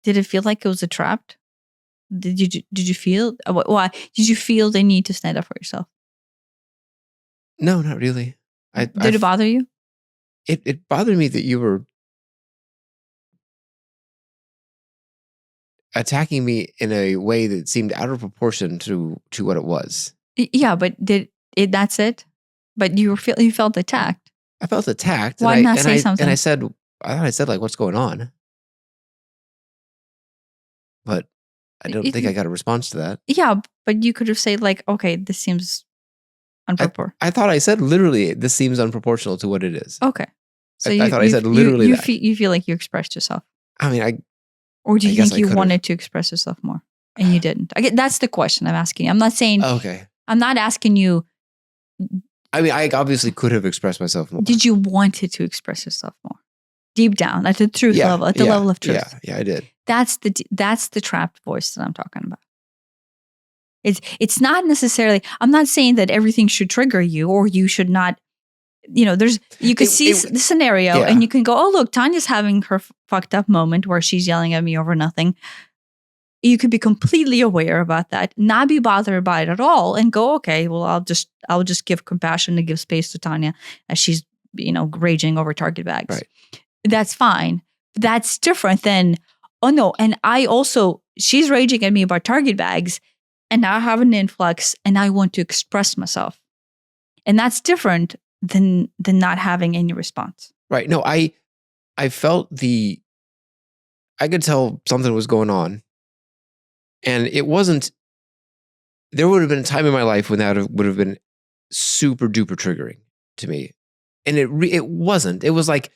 Did it feel like it was a trap? Did you feel why did you feel the need to stand up for yourself? No, not really. Did it bother you? It bothered me that you were attacking me in a way that seemed out of proportion to what it was. Yeah, but that's it? But you felt attacked. I felt attacked. Why not say something? And I thought I said like, what's going on? But I don't think I got a response to that. Yeah, but you could have said like, okay, this seems unproportional. I thought I said literally, this seems unproportional to what it is. Okay. So I thought I said literally that. You feel like you expressed yourself. I mean, or do you think you wanted to express yourself more and you didn't? That's the question I'm asking you. I'm not saying. Okay. I'm not asking you. I mean, I obviously could have expressed myself more. Did you want it to express yourself more? Deep down, at the truth level, at the level of truth. Yeah, I did. That's the trapped voice that I'm talking about. It's not necessarily, I'm not saying that everything should trigger you or you should not, you could see the scenario and you can go, oh, look, Tanya's having her fucked up moment where she's yelling at me over nothing. You could be completely aware about that, not be bothered by it at all, and go, okay, well, I'll just give compassion and give space to Tanya as she's, raging over Target bags. Right. That's fine. That's different than, oh no, and she's raging at me about Target bags, and now I have an influx, and I want to express myself, and that's different than not having any response. Right. No, I felt I could tell something was going on. And it wasn't, there would have been a time in my life when that would have been super duper triggering to me. And it wasn't. It was like,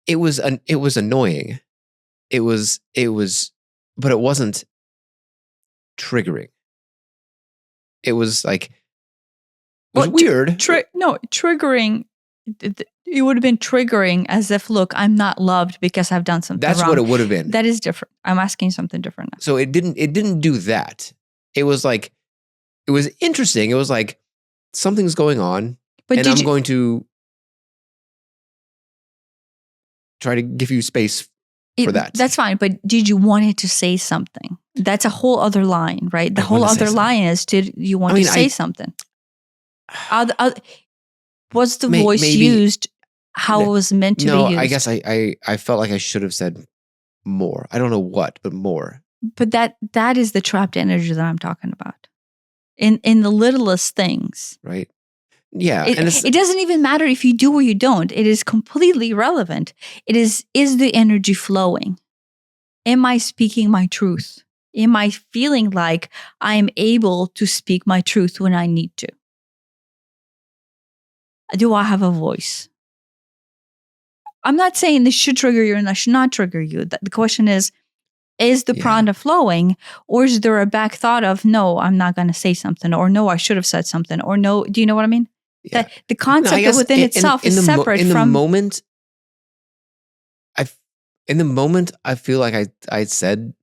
it was annoying. It was, but it wasn't triggering. It was like, it was weird. Triggering. It would have been triggering as if, look, I'm not loved because I've done something That's wrong. what it would have been. That is different. I'm asking something different now. So it didn't do that. It was like, it was interesting. It was like, something's going on, and I'm going to try to give you space for that. That's fine. But did you want it to say something? That's a whole other line, right? The whole other line is, did you want to say something? Was the voice used how it was meant to be used? No, I guess I felt like I should have said more. I don't know what, but more. But that is the trapped energy that I'm talking about. In the littlest things. Right. Yeah. It doesn't even matter if you do or you don't. It is completely irrelevant. It is the energy flowing? Am I speaking my truth? Am I feeling like I am able to speak my truth when I need to? Do I have a voice? I'm not saying this should trigger you and that should not trigger you. The question is the prana flowing, or is there a back thought of, no, I'm not going to say something, or no, I should have said something, or no, do you know what I mean? Yeah. The concept within itself is separate from... In the moment, I feel like I said...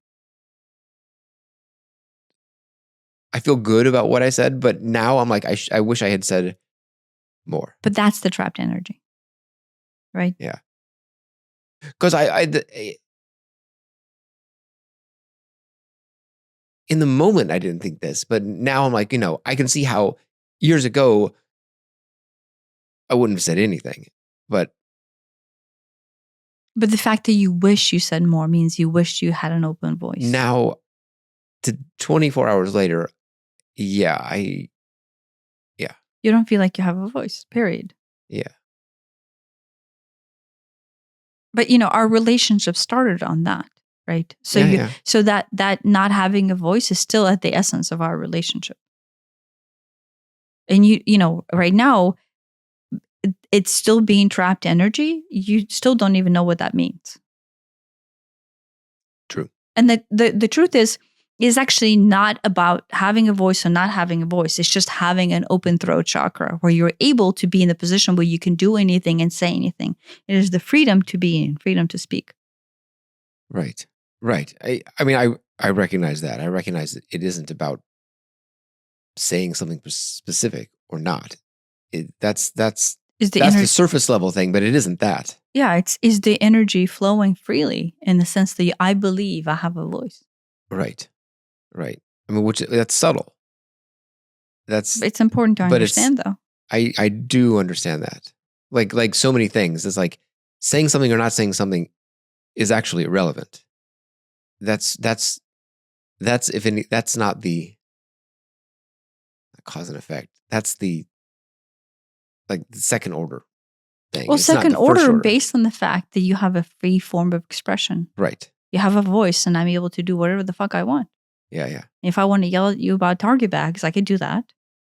I feel good about what I said, but now I'm like, I wish I had said more. But that's the trapped energy, right? Yeah. Because in the moment, I didn't think this, but now I'm like, I can see how years ago, I wouldn't have said anything, but the fact that you wish you said more means you wish you had an open voice. Now, to 24 hours later, you don't feel like you have a voice, period. Yeah. But our relationship started on that, right? So so that not having a voice is still at the essence of our relationship. And right now, it's still being trapped energy. You still don't even know what that means. True. And the truth is actually not about having a voice or not having a voice. It's just having an open throat chakra where you're able to be in the position where you can do anything and say anything. It is the freedom to be in, freedom to speak. Right. Right. I mean, I recognize that. I recognize that it isn't about saying something specific or not. That's the surface level thing, but it isn't that. Yeah, is the energy flowing freely in the sense that I believe I have a voice. Right. Right. I mean, that's subtle. It's important to understand, though. I do understand that. Like so many things, it's like saying something or not saying something is actually irrelevant. That's if any, that's not the cause and effect. That's the second order thing. Well, second order based on the fact that you have a free form of expression. Right. You have a voice, and I'm able to do whatever the fuck I want. Yeah, yeah. If I want to yell at you about Target bags, I could do that.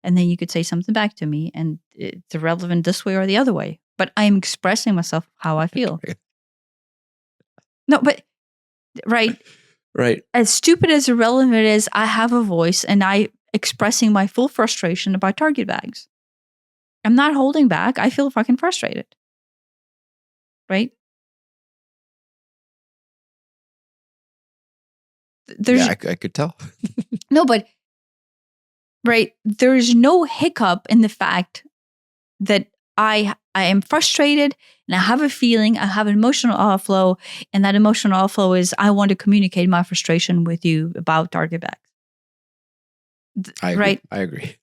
And then you could say something back to me, and it's irrelevant this way or the other way. But I'm expressing myself how I feel. No, but, right? Right. As stupid as irrelevant it is, I have a voice, and I expressing my full frustration about Target bags. I'm not holding back. I feel fucking frustrated. Right? Yeah, I could tell. No, but right, there's no hiccup in the fact that I am frustrated and I have a feeling, I have an emotional outflow, and that emotional outflow is I want to communicate my frustration with you about target bags. I agree. Right? I agree.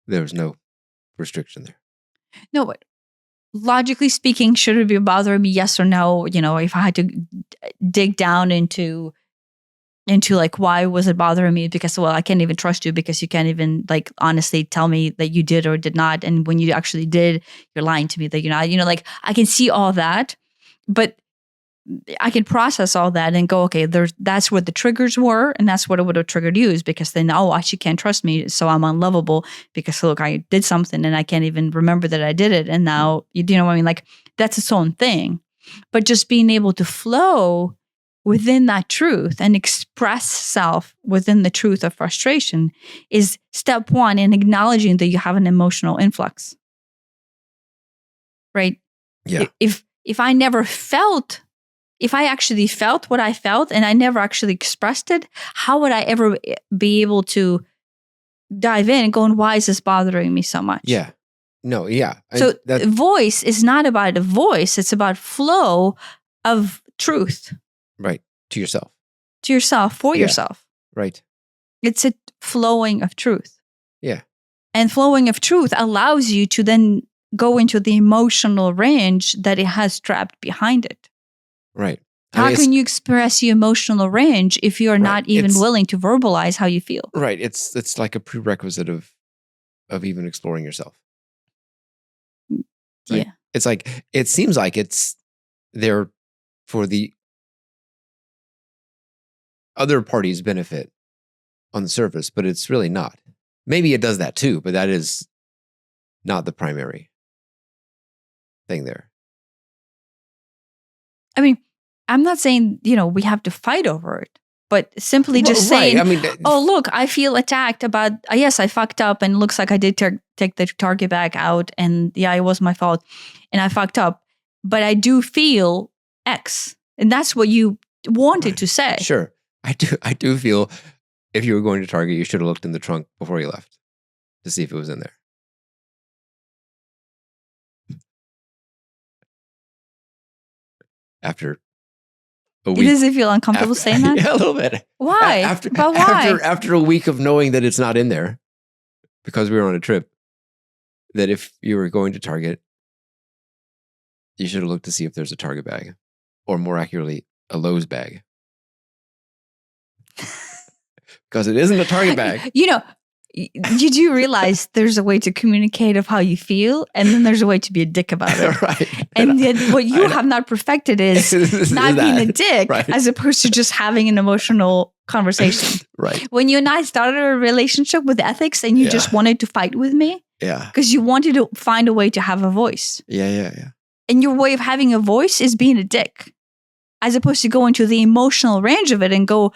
There was no restriction there. No, but logically speaking, should it be bothering me? Yes or no? If I had to dig down into like, why was it bothering me? Because, well, I can't even trust you because you can't even like honestly tell me that you did or did not. And when you actually did, you're lying to me that you're not, like I can see all that, but I can process all that and go, okay, that's what the triggers were. And that's what it would have triggered you, is because then, she can't trust me. So I'm unlovable because look, I did something and I can't even remember that I did it. And now, you know what I mean? Like that's its own thing. But just being able to flow within that truth and express self within the truth of frustration is step one in acknowledging that you have an emotional influx. Right? Yeah. If I actually felt what I felt and I never actually expressed it, how would I ever be able to dive in and go, why is this bothering me so much? Yeah. No, yeah. So voice is not about a voice. It's about flow of truth. Right. To yourself. For yourself. Right. It's a flowing of truth. Yeah. And flowing of truth allows you to then go into the emotional range that it has trapped behind it. Right. How can you express your emotional range if you're not even willing to verbalize how you feel? Right. It's like a prerequisite of even exploring yourself. Right? Yeah. It's like, it seems like it's there for the other party's benefit on the surface, but it's really not. Maybe it does that too, but that is not the primary thing there. I mean, I'm not saying, we have to fight over it, but simply just saying, oh, look, I feel attacked about, yes, I fucked up and it looks like I did take the target bag out and yeah, it was my fault and I fucked up, but I do feel X. And that's what you wanted to say. Sure. I do feel if you were going to Target, you should have looked in the trunk before you left to see if it was in there. After a week. Does it feel uncomfortable saying that? Yeah, a little bit. Why? Why? After a week of knowing that it's not in there, because we were on a trip, that if you were going to Target, you should have looked to see if there's a Target bag, or more accurately, a Lowe's bag. Because it isn't a Target bag. You do realize there's a way to communicate of how you feel, and then there's a way to be a dick about it. Right. And then what you have not perfected is not being a dick, as opposed to just having an emotional conversation. Right. When you and I started a relationship with ethics and you just wanted to fight with me. Yeah. Because you wanted to find a way to have a voice. Yeah. And your way of having a voice is being a dick. As opposed to go into the emotional range of it and go,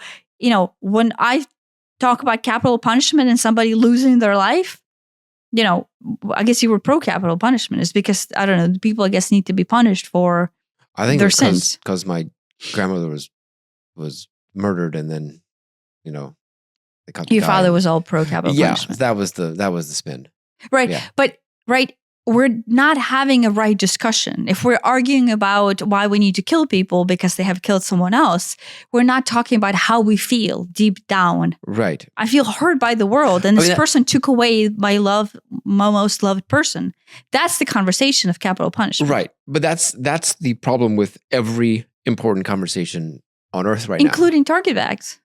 when I talk about capital punishment and somebody losing their life, I guess you were pro capital punishment. Is because, I don't know, people, I guess, need to be punished for their sins. Because my grandmother was murdered and then, they cut the Your guy. father was all pro capital punishment. That was the spin. Right. Yeah. But, we're not having a right discussion. If we're arguing about why we need to kill people because they have killed someone else, we're not talking about how we feel deep down. Right. I feel hurt by the world, and this person took away my most loved person. That's the conversation of capital punishment. Right. But that's the problem with every important conversation on Earth right now. Including target bags.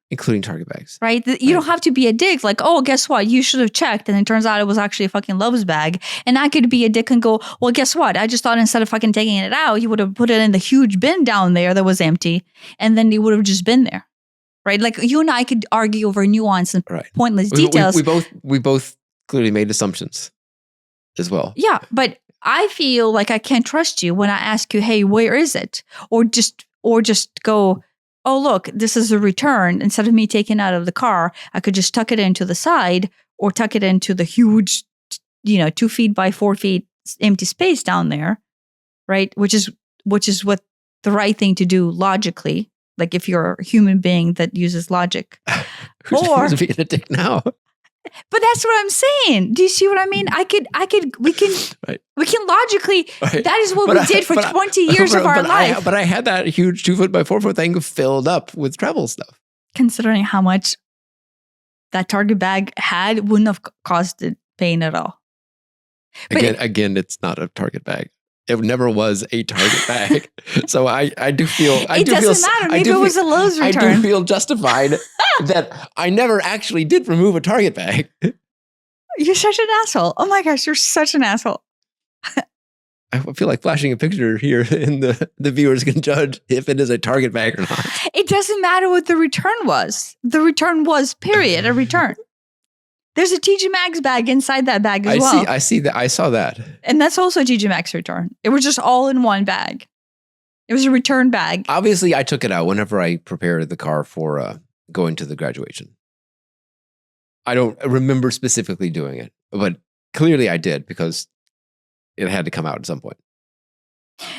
Right? You don't have to be a dick like, oh, guess what? You should have checked. And it turns out it was actually a fucking Love's bag. And I could be a dick and go, well, guess what? I just thought instead of fucking taking it out, you would have put it in the huge bin down there that was empty. And then it would have just been there. Right? Like you and I could argue over nuance and pointless details. We both clearly made assumptions as well. Yeah. But I feel like I can't trust you when I ask you, hey, where is it? Or just go, oh, look, this is a return. Instead of me taking it out of the car, I could just tuck it into the side or tuck it into the huge 2 feet by 4 feet empty space down there, right? Which is what the right thing to do logically. Like if you're a human being that uses logic. Who's being a dick now? But that's what I'm saying. Do you see what I mean? We can Right. logically, Right. that is what we did for 20 years of our life. But I had that huge 2 foot by 4 foot thing filled up with travel stuff. Considering how much that Target bag had, wouldn't have caused it pain at all. But Again, it's not a Target bag. It never was a Target bag. So I do feel... It doesn't matter. Maybe it was a Lowe's return. I do feel justified that I never actually did remove a Target bag. You're such an asshole. Oh my gosh, you're such an asshole. I feel like flashing a picture here and the viewers can judge if it is a Target bag or not. It doesn't matter what the return was. The return was, period, a return. There's a TJ Maxx bag inside that bag as well. I see that. I saw that. And that's also a TJ Maxx return. It was just all in one bag. It was a return bag. Obviously, I took it out whenever I prepared the car for going to the graduation. I don't remember specifically doing it, but clearly I did because it had to come out at some point.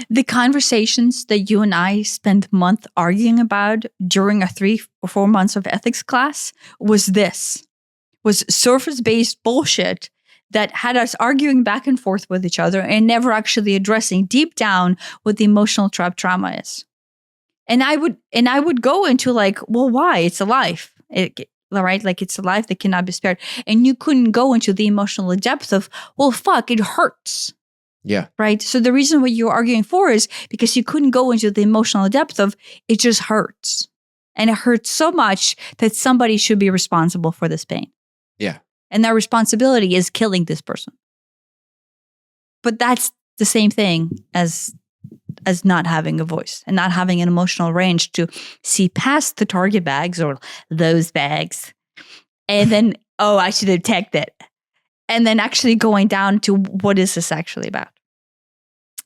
The conversations that you and I spent months arguing about during a 3 or 4 months of ethics class was surface-based bullshit that had us arguing back and forth with each other and never actually addressing deep down what the emotional trauma is. And I would go into like, well, why? It's a life, right? Like it's a life that cannot be spared. And you couldn't go into the emotional depth of, well, fuck, it hurts. Yeah. Right. So the reason what you're arguing for is because you couldn't go into the emotional depth of it just hurts. And it hurts so much that somebody should be responsible for this pain. Yeah. And that responsibility is killing this person. But that's the same thing as not having a voice and not having an emotional range to see past the Target bags or those bags. And then, oh, I should have checked it. And then actually going down to what is this actually about?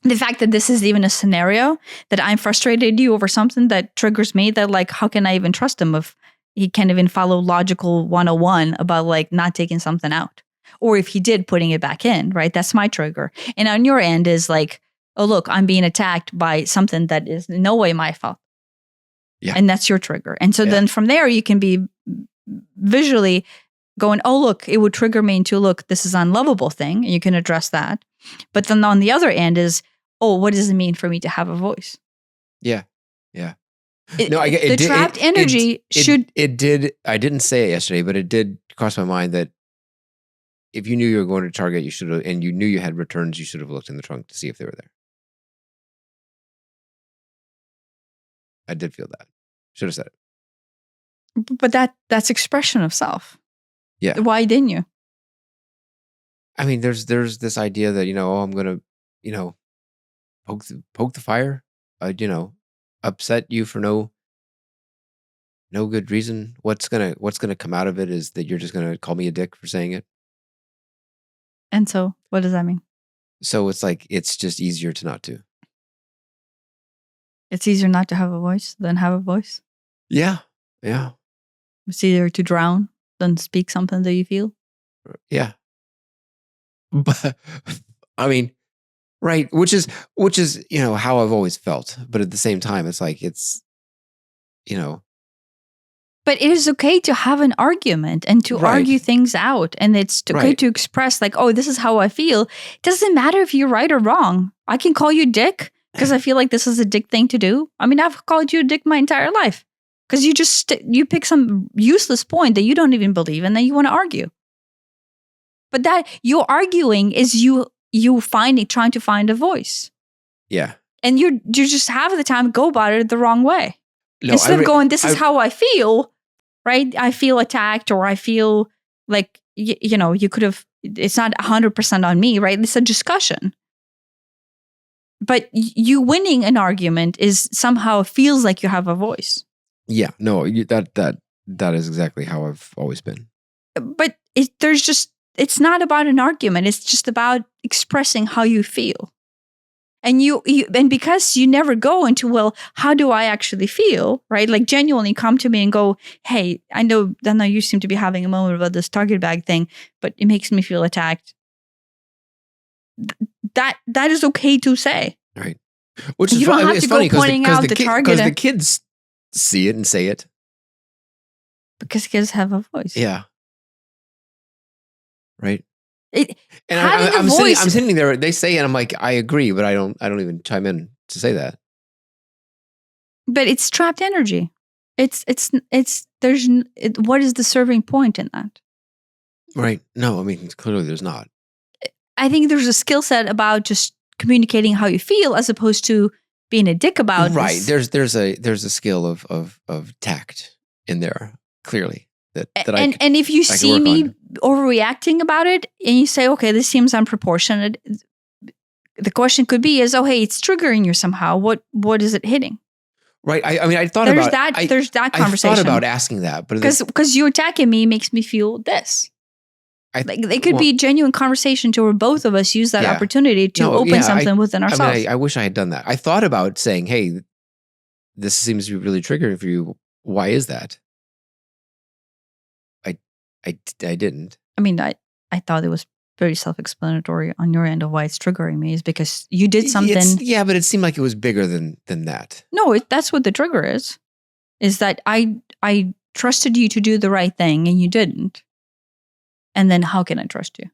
The fact that this is even a scenario that I'm frustrated at you over something that triggers me, that like, how can I even trust him if he can't even follow logical 101 about like not taking something out? Or if he did, putting it back in, right? That's my trigger. And on your end is like, oh, look, I'm being attacked by something that is in no way my fault. Yeah. And that's your trigger. And so then from there, you can be visually going, oh, look, it would trigger me into, look, this is an unlovable thing. And you can address that. But then on the other end is, oh, what does it mean for me to have a voice? Yeah. Yeah. No, I get the trapped energy should. It did. I didn't say it yesterday, but it did cross my mind that if you knew you were going to Target, you should have, and you knew you had returns, you should have looked in the trunk to see if they were there. I did feel that. Should have said it. But that's expression of self. Yeah. Why didn't you? I mean, there's this idea that, oh, I'm going to, poke the fire, upset you for no good reason. What's gonna come out of it is that you're just gonna call me a dick for saying it. And so, what does that mean? So it's like it's just easier to not do. It's easier not to have a voice than have a voice. Yeah, yeah. It's easier to drown than speak something that you feel. Yeah, but I mean, right? Which is how I've always felt. But at the same time, it's like it's. But it is okay to have an argument and to argue things out. And it's okay to express like, oh, this is how I feel. It doesn't matter if you're right or wrong. I can call you dick because I feel like this is a dick thing to do. I mean, I've called you a dick my entire life because you pick some useless point that you don't even believe in, then you want to argue. But that you're arguing is you trying to find a voice. Yeah. And you just half the time go about it the wrong way. No, instead of going, this is how I feel, right? I feel attacked, or I feel like, you could have, it's not 100% on me, right? It's a discussion. But you winning an argument is somehow feels like you have a voice. Yeah, no, that is exactly how I've always been. But it's not about an argument. It's just about expressing how you feel. And and because you never go into, well, how do I actually feel, right? Like genuinely come to me and go, hey, I know you seem to be having a moment about this Target bag thing, but it makes me feel attacked. that is okay to say. Right. Which is You don't funny. have It's to go funny pointing out the target because the kids see it and say it. because kids have a voice. Yeah. Right. And I'm sitting there. They say it. I'm like, I agree, but I don't even chime in to say that. But it's trapped energy. What is the serving point in that? Right. No, I mean, clearly there's not. I think there's a skill set about just communicating how you feel as opposed to being a dick about right. this. There's a skill of tact in there, clearly. And if you see me overreacting about it and you say, okay, this seems unproportionate, the question could be is, oh, hey, it's triggering you somehow. What is it hitting? Right. I mean, I thought there's about that. There's that conversation. I thought about asking that, but because you attacking me makes me feel this. It could be a genuine conversation to where both of us use that opportunity to open something within ourselves. I mean, I wish I had done that. I thought about saying, hey, this seems to be really triggering for you. Why is that? I didn't. I mean, I thought it was very self-explanatory on your end of why it's triggering me is because you did something. But it seemed like it was bigger than that. No, that's what the trigger is that I trusted you to do the right thing and you didn't. And then how can I trust you?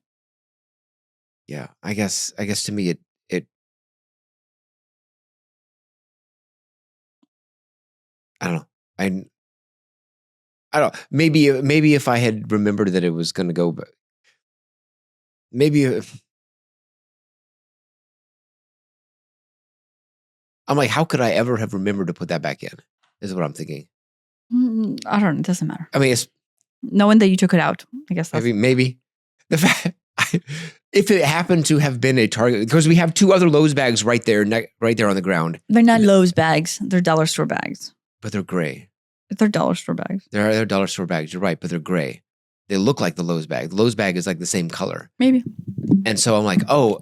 Yeah, I guess to me it I don't know. I don't know. Maybe if I had remembered that it was going to go, maybe I'm like, how could I ever have remembered to put that back in? Is what I'm thinking. I don't know. It doesn't matter. I mean, it's knowing that you took it out. I guess that's maybe the fact if it happened to have been a target, because we have two other Lowe's bags right there on the ground. They're not Lowe's bags. They're dollar store bags. But they're gray. They're dollar store bags. They're dollar store bags. You're right, but they're gray. They look like the Lowe's bag. The Lowe's bag is like the same color. Maybe. And so I'm like, oh,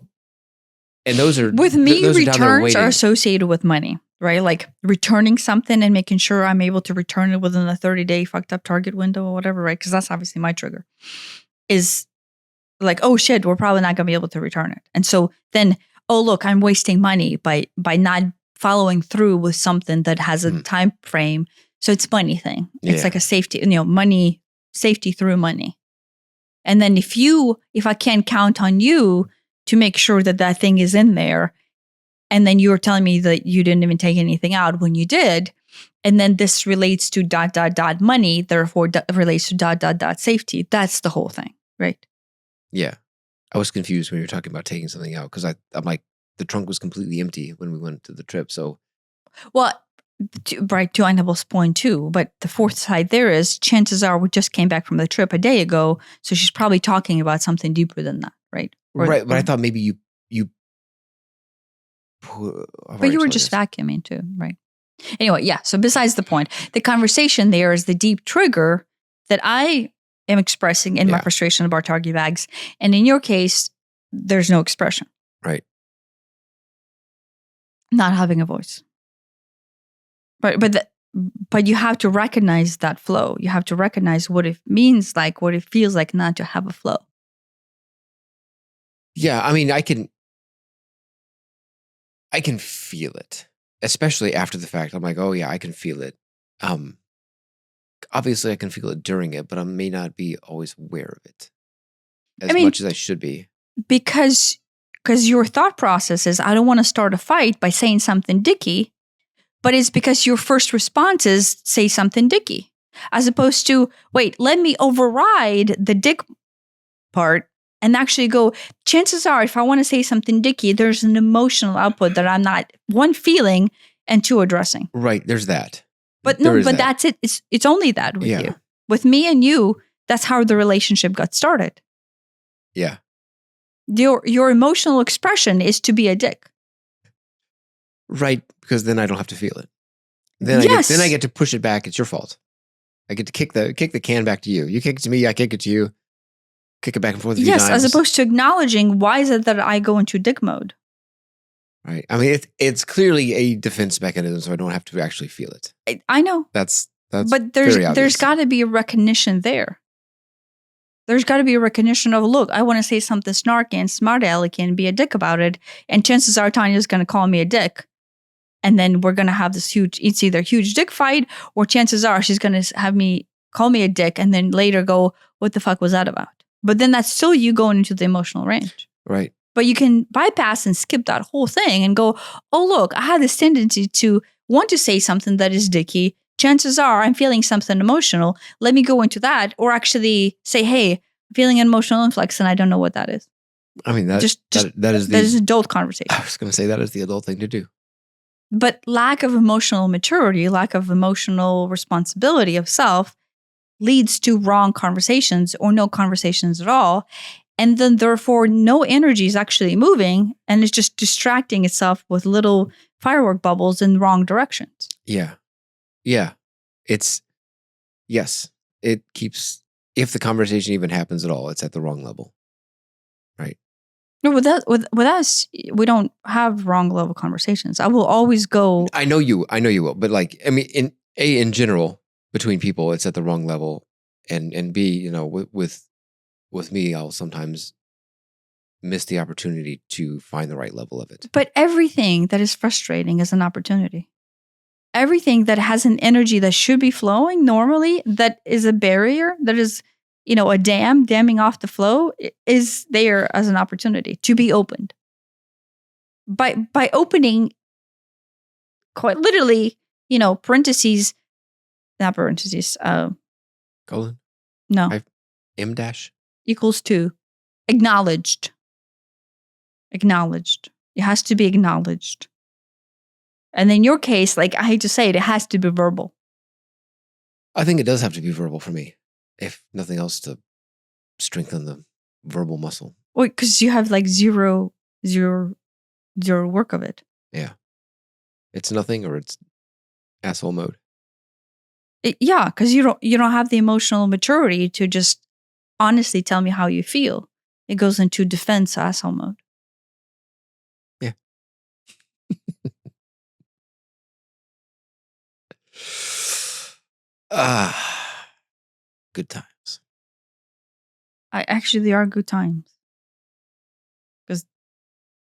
and those are with me. Those returns are associated with money, right? Like returning something and making sure I'm able to return it within a 30-day fucked up target window or whatever, right? Because that's obviously my trigger. Is like, oh shit, we're probably not going to be able to return it. And so then, oh look, I'm wasting money by not following through with something that has a time frame. So it's money thing. It's like a safety, money, safety through money. And then if I can't count on you to make sure that thing is in there, and then you were telling me that you didn't even take anything out when you did, and then this relates to ... money, therefore relates to ... safety. That's the whole thing, right? Yeah. I was confused when you were talking about taking something out because I'm like, the trunk was completely empty when we went to the trip. So, well, to Annabelle's point too, but the fourth side there is chances are we just came back from the trip a day ago, so she's probably talking about something deeper than that, right? Right, but I thought maybe you. But you were just vacuuming too, right? Anyway, yeah. So besides the point, the conversation there is the deep trigger that I am expressing in my frustration about target bags, and in your case, there's no expression. Right. Not having a voice. But you have to recognize that flow. You have to recognize what it means like, what it feels like not to have a flow. Yeah, I mean, I can feel it, especially after the fact. I'm like, oh yeah, I can feel it. Obviously I can feel it during it, but I may not be always aware of it as much as I should be. Because your thought process is, I don't want to start a fight by saying something dicky. But it's because your first response is say something dicky, as opposed to, wait, let me override the dick part and actually go, chances are, if I want to say something dicky, there's an emotional output that I'm not, one, feeling, and two, addressing. Right, there's that. But that's it. It's only that with you. With me and you, that's how the relationship got started. Yeah. Your emotional expression is to be a dick. Right, because then I don't have to feel it. Then I get to push it back. It's your fault. I get to kick the can back to you. You kick it to me, I kick it to you. Kick it back and forth a few times. Yes, as opposed to acknowledging, why is it that I go into dick mode? Right. I mean, it's clearly a defense mechanism, so I don't have to actually feel it. I know. That's but there's got to be a recognition there. There's got to be a recognition of, look, I want to say something snarky and smart alecky and be a dick about it. And chances are Tanya's going to call me a dick. And then we're going to have this it's either a huge dick fight, or chances are she's going to have me call me a dick and then later go, what the fuck was that about? But then that's still you going into the emotional range. Right. But you can bypass and skip that whole thing and go, oh, look, I had this tendency to want to say something that is dicky. Chances are I'm feeling something emotional. Let me go into that, or actually say, hey, I'm feeling an emotional influx and I don't know what that is. I mean, that is adult conversation. I was going to say that is the adult thing to do. But lack of emotional maturity, lack of emotional responsibility of self leads to wrong conversations or no conversations at all. And then therefore no energy is actually moving and it's just distracting itself with little firework bubbles in the wrong directions. Yeah. Yeah. It keeps, if the conversation even happens at all, it's at the wrong level. Right. No, with us, we don't have wrong level conversations. I will always go. I know you will, but like, I mean, in general, between people, it's at the wrong level, and B, you know, with me, I'll sometimes miss the opportunity to find the right level of it. But everything that is frustrating is an opportunity. Everything that has an energy that should be flowing normally, that is a barrier, that is, you know, a dam damming off the flow, is there as an opportunity to be opened. By opening, quite literally, you know, parentheses, not parentheses, colon? No. M dash? Equals to acknowledged. Acknowledged. It has to be acknowledged. And in your case, like, I hate to say it, it has to be verbal. I think it does have to be verbal for me, if nothing else, to strengthen the verbal muscle. Well, because you have like zero work of it. Yeah. It's nothing, or it's asshole mode. Yeah, because you don't have the emotional maturity to just honestly tell me how you feel. It goes into defense asshole mode. Yeah. Good times. They are good times. Because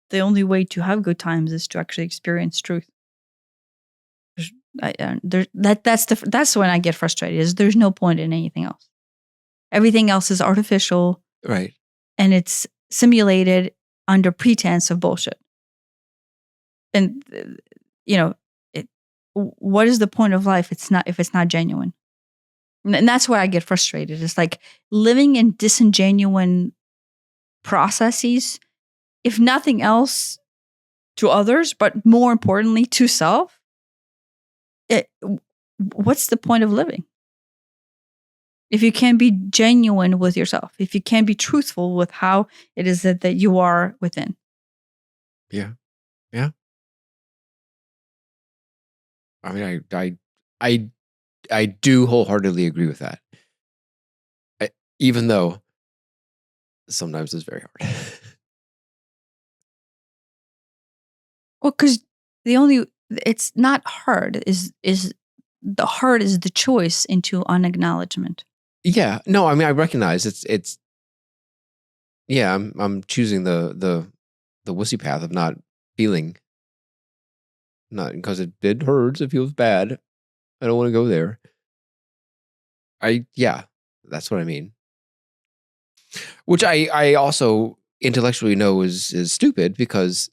the only way to have good times is to actually experience truth. That's when I get frustrated. Is there's no point in anything else. Everything else is artificial, right? And it's simulated under pretense of bullshit. And you know, what is the point of life? If it's not genuine, and that's where I get frustrated. It's like living in disingenuine processes, if nothing else, to others, but more importantly to self. What's the point of living? If you can't be genuine with yourself, if you can't be truthful with how it is that you are within. Yeah. Yeah. I mean, I do wholeheartedly agree with that. Even though sometimes it's very hard. Well, because it's not hard, is the hard is the choice into unacknowledgement. Yeah. No, I mean, I recognize it's yeah, I'm choosing the wussy path of not feeling, not because it hurts, it feels bad. I don't want to go there. That's what I mean. Which I also intellectually know is stupid, because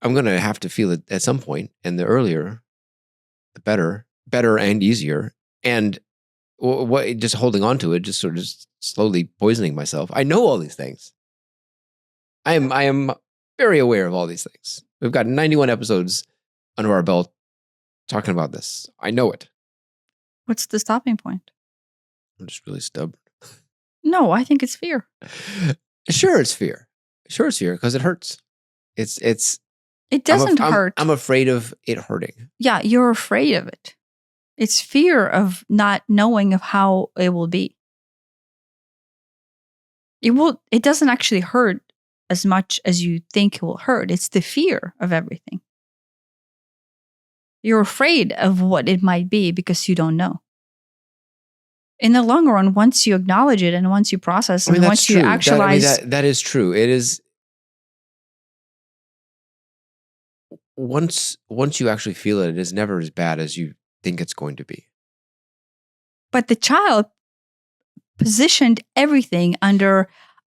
I'm going to have to feel it at some point, and the earlier, the better and easier. And what just holding on to it, just sort of slowly poisoning myself. I know all these things. I am very aware of all these things. We've got 91 episodes under our belt talking about this. I know it. What's the stopping point? I'm just really stubborn. No, I think it's fear. Sure, it's fear. Sure, it's fear, because it hurts. It doesn't hurt. I'm afraid of it hurting. Yeah, you're afraid of it. It's fear of not knowing of how it will be. It doesn't actually hurt as much as you think it will hurt. It's the fear of everything. You're afraid of what it might be because you don't know. In the long run, once you acknowledge it and once you process I mean, and that's once true. you actualize, that is true. It is. Once you actually feel it, it is never as bad as you think it's going to be. but the child positioned everything under,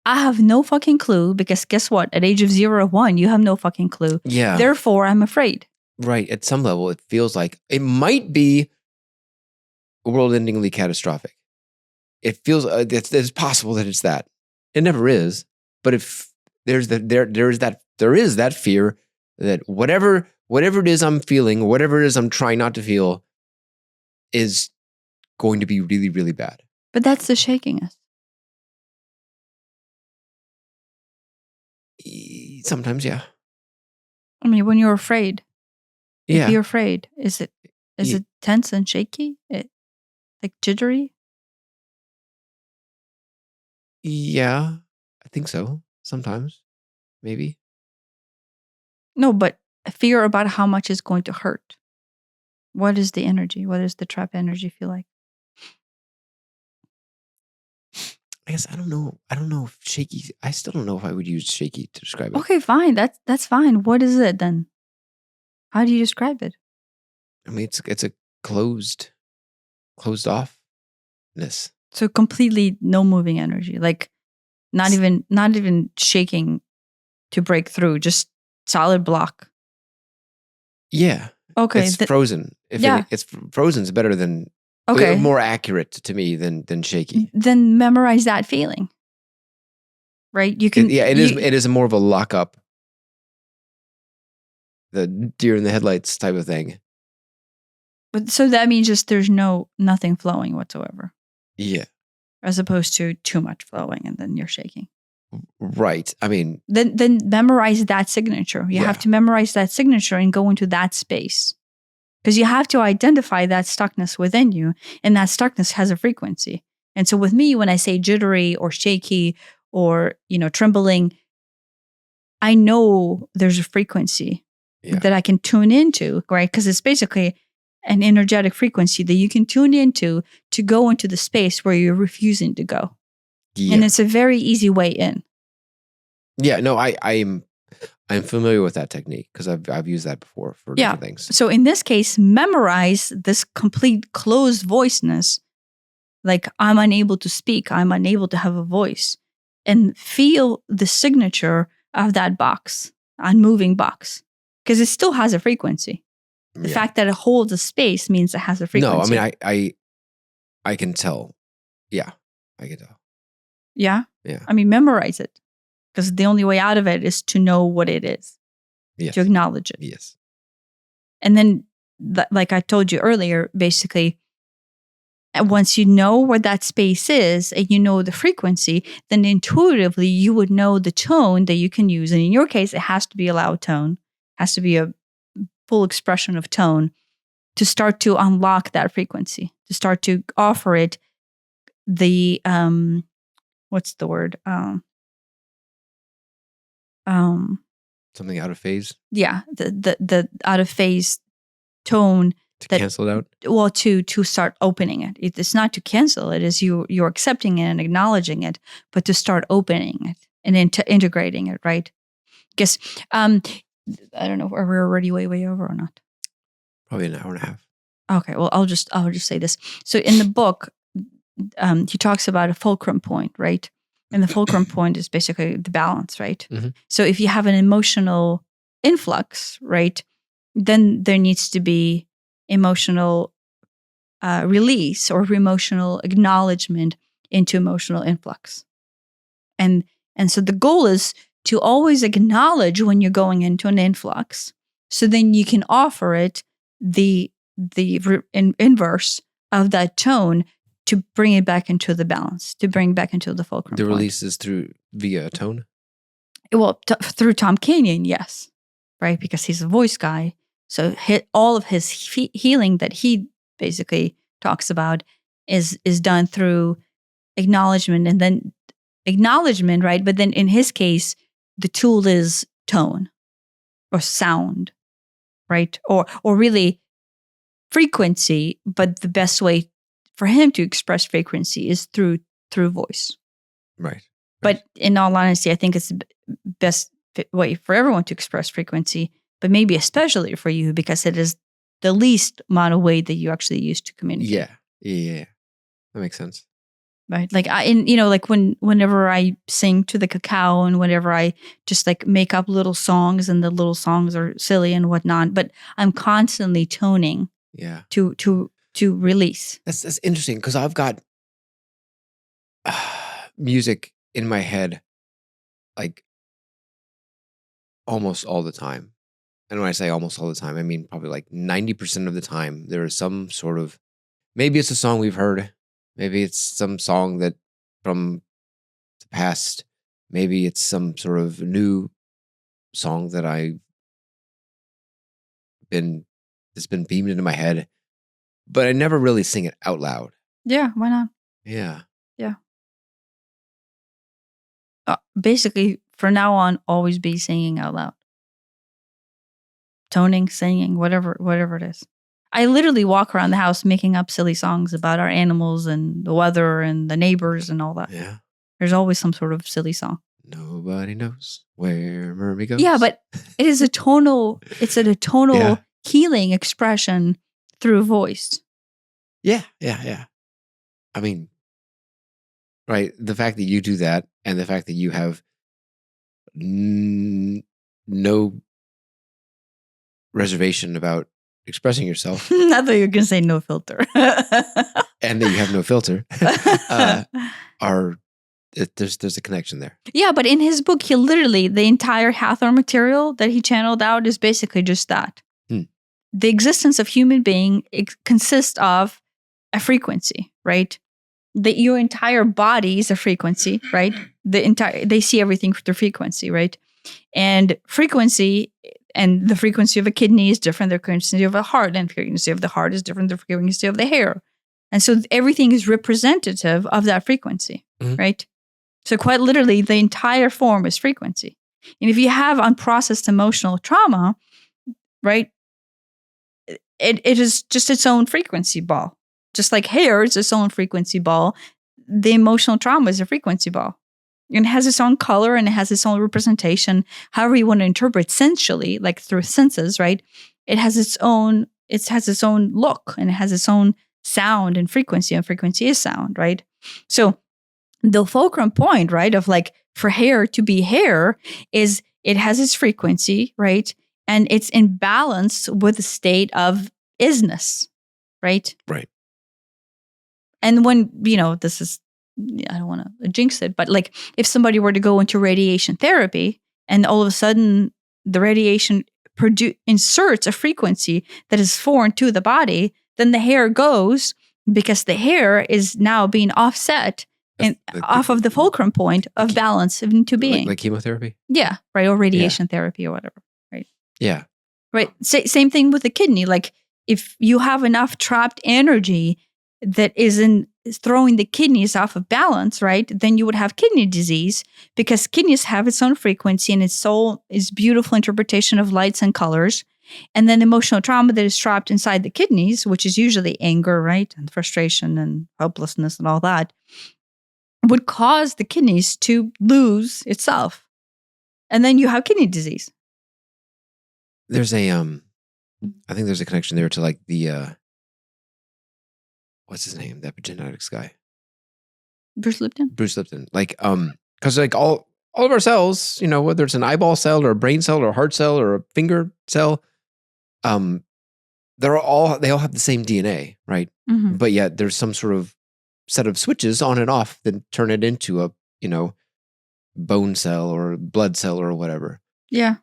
I have no fucking clue, because guess what? At age of 0 or 1, you have no fucking clue. Yeah. Therefore, I'm afraid. Right. At some level, it feels like it might be world-endingly catastrophic. It feels it's possible that it's that. It never is, but if there is that fear that whatever it is I'm feeling, whatever it is I'm trying not to feel, is going to be really, really bad. But that's the shakiness. Sometimes, yeah. I mean, when you're afraid, Yeah. if you're afraid, is it tense and shaky? Like jittery? Yeah, I think so. Sometimes, maybe. No, but fear about how much is going to hurt. What is the energy? What does the trap energy feel like? I guess I don't know. I don't know if shaky. I still don't know if I would use shaky to describe it. Okay, fine. That's fine. What is it then? How do you describe it? I mean, it's a closed offness. So completely no moving energy, like not even shaking to break through, just solid block. Yeah. Okay. It's frozen. It's frozen is better than more accurate to me than shaky. Then memorize that feeling. Right? You can it is more of a lockup, the deer in the headlights type of thing. But so that means just there's nothing flowing whatsoever. Yeah. As opposed to too much flowing and then you're shaking. Right. I mean, then memorize that signature. You have to memorize that signature and go into that space. Because you have to identify that stuckness within you, and that stuckness has a frequency. And so with me, when I say jittery or shaky or, trembling, I know there's a frequency that I can tune into, right? Because it's basically an energetic frequency that you can tune into to go into the space where you're refusing to go. Yeah. And it's a very easy way in. Yeah, no, I'm familiar with that technique because I've used that before for different things. So in this case, memorize this complete closed voiceness. Like, I'm unable to speak. I'm unable to have a voice. And feel the signature of that box, unmoving box. Because it still has a frequency. The fact that it holds a space means it has a frequency. No, I mean, I can tell. Yeah, I can tell. Yeah? Yeah. I mean, memorize it. Because the only way out of it is to know what it is. Yes. To acknowledge it. Yes. And then, like I told you earlier, basically, once you know where that space is and you know the frequency, then intuitively you would know the tone that you can use. And in your case, it has to be a loud tone, has to be a full expression of tone to start to unlock that frequency, to start to offer it the, what's the word? Something out of phase? Yeah, the out of phase tone. To cancel it out? Well, to start opening it. It's not to cancel it, it's you're accepting it and acknowledging it, but to start opening it and integrating it, right? Because I don't know, are we already way over or not? Probably an hour and a half. Okay, well, I'll just say this. So in the book, he talks about a fulcrum point, right? And the fulcrum point is basically the balance, right? Mm-hmm. So if you have an emotional influx, right, then there needs to be emotional release or emotional acknowledgement into emotional influx. And so the goal is to always acknowledge when you're going into an influx, so then you can offer it the inverse of that tone to bring it back into the balance, to bring back into the fulcrum point. The point. release is via a tone? Well, through Tom Kenyon, yes, right? Because he's a voice guy. So all of his healing that he basically talks about is done through acknowledgement, and then acknowledgement, right? But then in his case, the tool is tone or sound, right? Or really frequency, but the best way for him to express frequency is through voice. Right. But in all honesty, I think it's the best way for everyone to express frequency, but maybe especially for you because it is the least amount of way that you actually use to communicate. Yeah. That makes sense. Right. Like whenever I sing to the cacao and whenever I just like make up little songs and the little songs are silly and whatnot, but I'm constantly toning to release. That's interesting because I've got music in my head like almost all the time. And when I say almost all the time, I mean probably like 90% of the time there is some sort of, maybe it's a song we've heard. Maybe it's some song that from the past. Maybe it's some sort of new song that it's been beamed into my head, but I never really sing it out loud. Yeah, why not? Yeah. Basically, for now on, always be singing out loud. Toning, singing, whatever it is. I literally walk around the house making up silly songs about our animals and the weather and the neighbors and all that. Yeah. There's always some sort of silly song. Nobody knows where Murmy goes. Yeah, but it is a tonal healing expression through voice. Yeah. I mean, right, the fact that you do that and the fact that you have no reservation about expressing yourself. I thought you were going to say no filter. And that you have no filter. There's a connection there. Yeah, but in his book, he literally, the entire Hathor material that he channeled out is basically just that. The existence of human being consists of a frequency, right? That your entire body is a frequency, right? They see everything through frequency, right? And frequency and the frequency of a kidney is different than the frequency of a heart, and the frequency of the heart is different than the frequency of the hair. And so everything is representative of that frequency, right? So quite literally, the entire form is frequency. And if you have unprocessed emotional trauma, right, it is just its own frequency ball. Just like hair is its own frequency ball, the emotional trauma is a frequency ball. And it has its own color and it has its own representation, however you want to interpret sensually, like through senses, right? It has its own look and it has its own sound and frequency is sound, right? So the fulcrum point, right, of like for hair to be hair is it has its frequency, right? And it's in balance with the state of isness, right? Right. And when, this is, I don't want to jinx it, but like if somebody were to go into radiation therapy and all of a sudden the radiation inserts a frequency that is foreign to the body, then the hair goes because the hair is now being offset and off of the fulcrum point of balance into being. Like chemotherapy? Yeah, right. Or radiation therapy or whatever, right? Yeah. Right. Same thing with the kidney. Like if you have enough trapped energy that is throwing the kidneys off of balance, right? Then you would have kidney disease because kidneys have its own frequency and its beautiful interpretation of lights and colors. And then emotional trauma that is trapped inside the kidneys, which is usually anger, right? And frustration and helplessness and all that, would cause the kidneys to lose itself. And then you have kidney disease. There's I think there's a connection there to like the, what's his name? The epigenetics guy. Bruce Lipton? Bruce Lipton. Like, because like all of our cells, whether it's an eyeball cell or a brain cell or a heart cell or a finger cell, they all have the same DNA, right? Mm-hmm. But yet there's some sort of set of switches on and off that turn it into a, bone cell or blood cell or whatever. Yeah.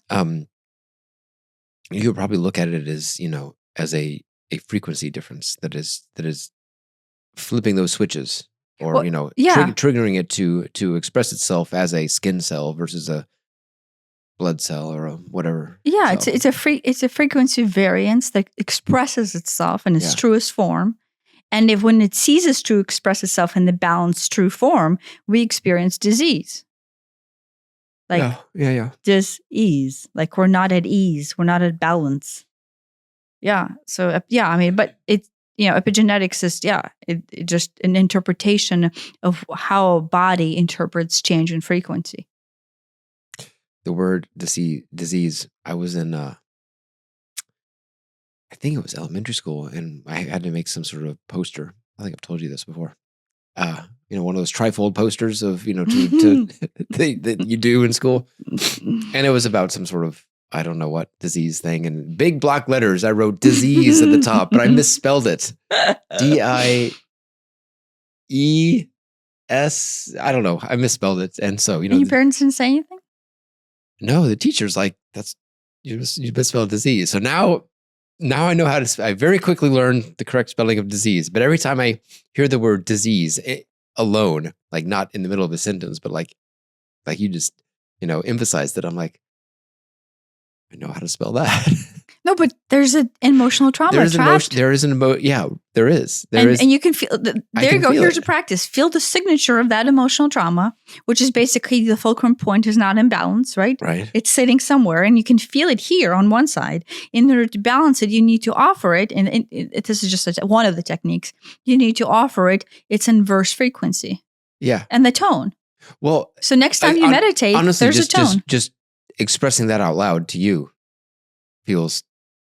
You could probably look at it as, as a frequency difference that is flipping those switches or, triggering it to express itself as a skin cell versus a blood cell or a whatever. Yeah, cell. it's a frequency variance that expresses itself in its truest form. And when it ceases to express itself in the balanced true form, we experience disease. Like dis-ease. Like we're not at ease. We're not at balance. Yeah. So but epigenetics is it just an interpretation of how a body interprets change in frequency. The word disease. I was in, I think it was elementary school, and I had to make some sort of poster. I think I've told you this before. One of those trifold posters of that you do in school, and it was about some sort of, I don't know what disease thing, and big block letters. I wrote disease at the top, but I misspelled it. DIES. I don't know. I misspelled it, and so And your parents didn't say anything? No, the teacher's like, you misspelled disease. So now I know how to. I very quickly learned the correct spelling of disease. But every time I hear the word disease alone, like not in the middle of a sentence, but like you just emphasized it, I'm like, I know how to spell that. No, but there's an emotional trauma trapped. There is an emotion. Yeah, there is. And you can feel. There you go. Here's a practice. Feel the signature of that emotional trauma, which is basically the fulcrum point is not in balance, right? Right. It's sitting somewhere, and you can feel it here on one side. In order to balance it, you need to offer it, and this is just one of the techniques. You need to offer it its inverse frequency. Yeah. And the tone. Well, so next time you meditate, honestly, there's a tone. Just expressing that out loud to you feels.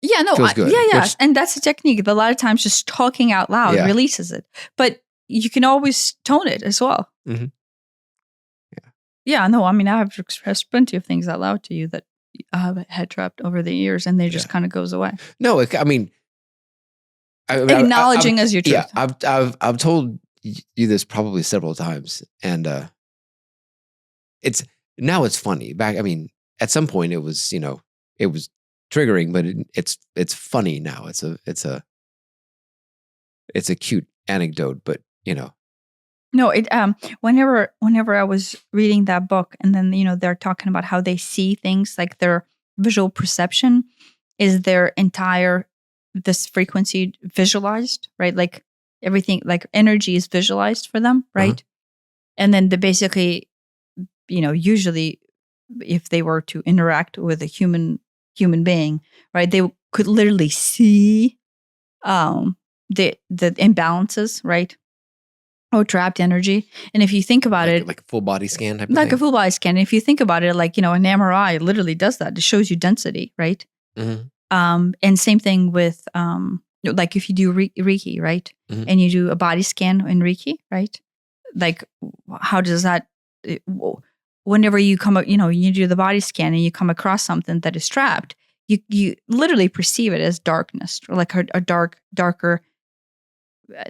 Yeah, no, feels good. And that's a technique. A lot of times just talking out loud releases it. But you can always tone it as well. Mm-hmm. Yeah, no, I mean, I've expressed plenty of things out loud to you that I've had trapped over the years, and they just kind of goes away. No, I mean... Acknowledging as your truth. Yeah, I've told you this probably several times, and it's funny. At some point it was, it was triggering, but it's funny now. It's a cute anecdote, but No, whenever I was reading that book, and then they're talking about how they see things, like their visual perception is their entire this frequency visualized, right? Like everything, like energy is visualized for them, right? And then they basically, usually if they were to interact with a human being, right, they could literally see the imbalances, right, or trapped energy. And if you think about it, like a full body scan type of like thing. a full body scan. If you think about it, like an MRI literally does that. It shows you density, right? Mm-hmm. And same thing with like if you do Reiki, right, and you do a body scan in Reiki, right? Like how does that? Whenever you come up, you do the body scan and you come across something that is trapped, you literally perceive it as darkness, or like a darker,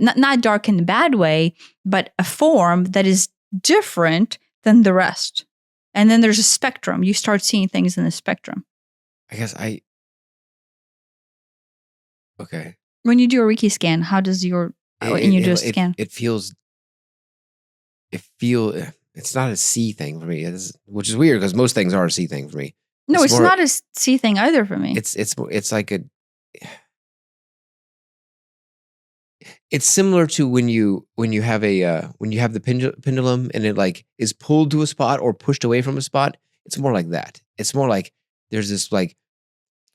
not dark in a bad way, but a form that is different than the rest. And then there's a spectrum. You start seeing things in the spectrum. I guess okay. When you do a Reiki scan, how does do a scan? It's not a see thing for me, which is weird because most things are a see thing for me. No, it's not a see thing either for me. It's like it's similar to when you have the pendulum and it like is pulled to a spot or pushed away from a spot. It's more like that. It's more like there's this like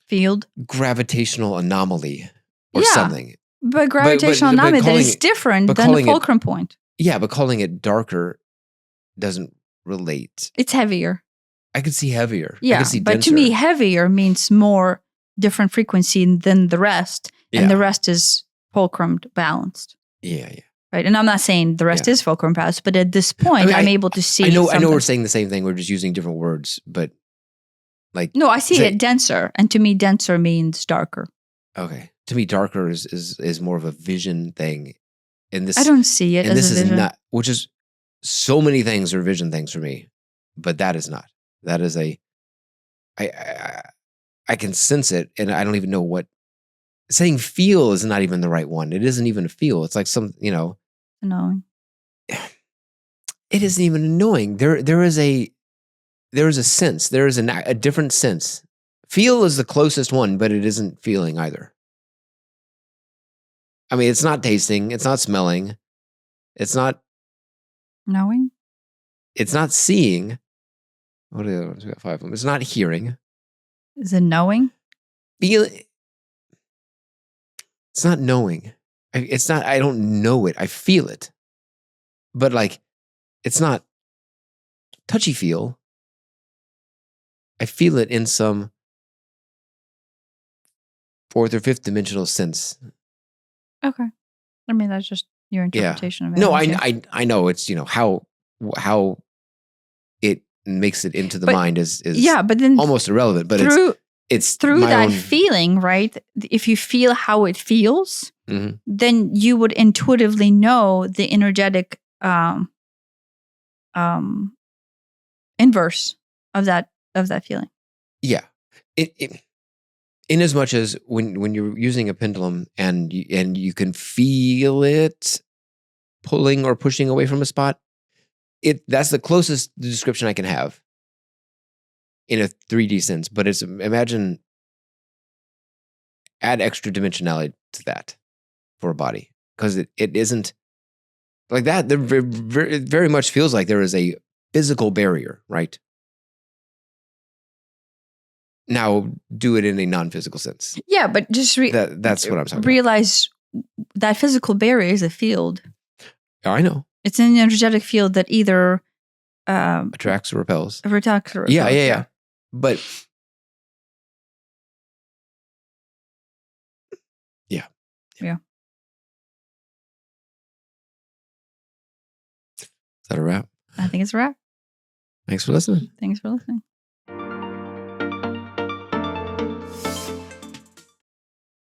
field gravitational anomaly or something. But gravitational anomaly that is different than the fulcrum point. Yeah, but calling it darker doesn't relate. It's heavier. I could see heavier. Yeah, but to me, heavier means more different frequency than the rest, and the rest is fulcrum balanced. Yeah. Right, and I'm not saying the rest is fulcrum balanced, but at this point, I'm able to see. I know we're saying the same thing. We're just using different words, but like no, I see it denser, and to me, denser means darker. Okay, to me, darker is more of a vision thing. And this, I don't see it. And as this a vision. is not, which is so many things are vision things for me, but that is not. That is I can sense it, and I don't even know what. Saying feel is not even the right one. It isn't even a feel. It's like some, annoying. It isn't even annoying. There is a sense. There is a different sense. Feel is the closest one, but it isn't feeling either. I mean, it's not tasting. It's not smelling. It's not knowing. It's not seeing. What are the other ones? We got 5 of them. It's not hearing. Is it knowing? Feel. It's not knowing. It's not, I don't know it. I feel it. But like, it's not touchy feel. I feel it in some fourth or fifth dimensional sense. Okay. I mean, that's just your interpretation of it. No, I guess. I know it's, how it makes it into the But- mind is yeah, but then almost irrelevant, but it's through my that own feeling, right? If you feel how it feels, Mhm. then you would intuitively know the energetic inverse of that feeling. Yeah. In as much as when you're using a pendulum and you can feel it pulling or pushing away from a spot, that's the closest description I can have in a 3D sense. But it's, imagine, add extra dimensionality to that for a body, because it isn't like that. There very, very much feels like there is a physical barrier, right? Now do it in a non-physical sense. Yeah, but just That's what I'm talking realize that physical barrier is a field. about. I know. It's an energetic field that either Attracts or repels. attacks or repels. Yeah. But yeah. Is that a wrap? I think it's a wrap. Thanks for listening. Thanks for listening.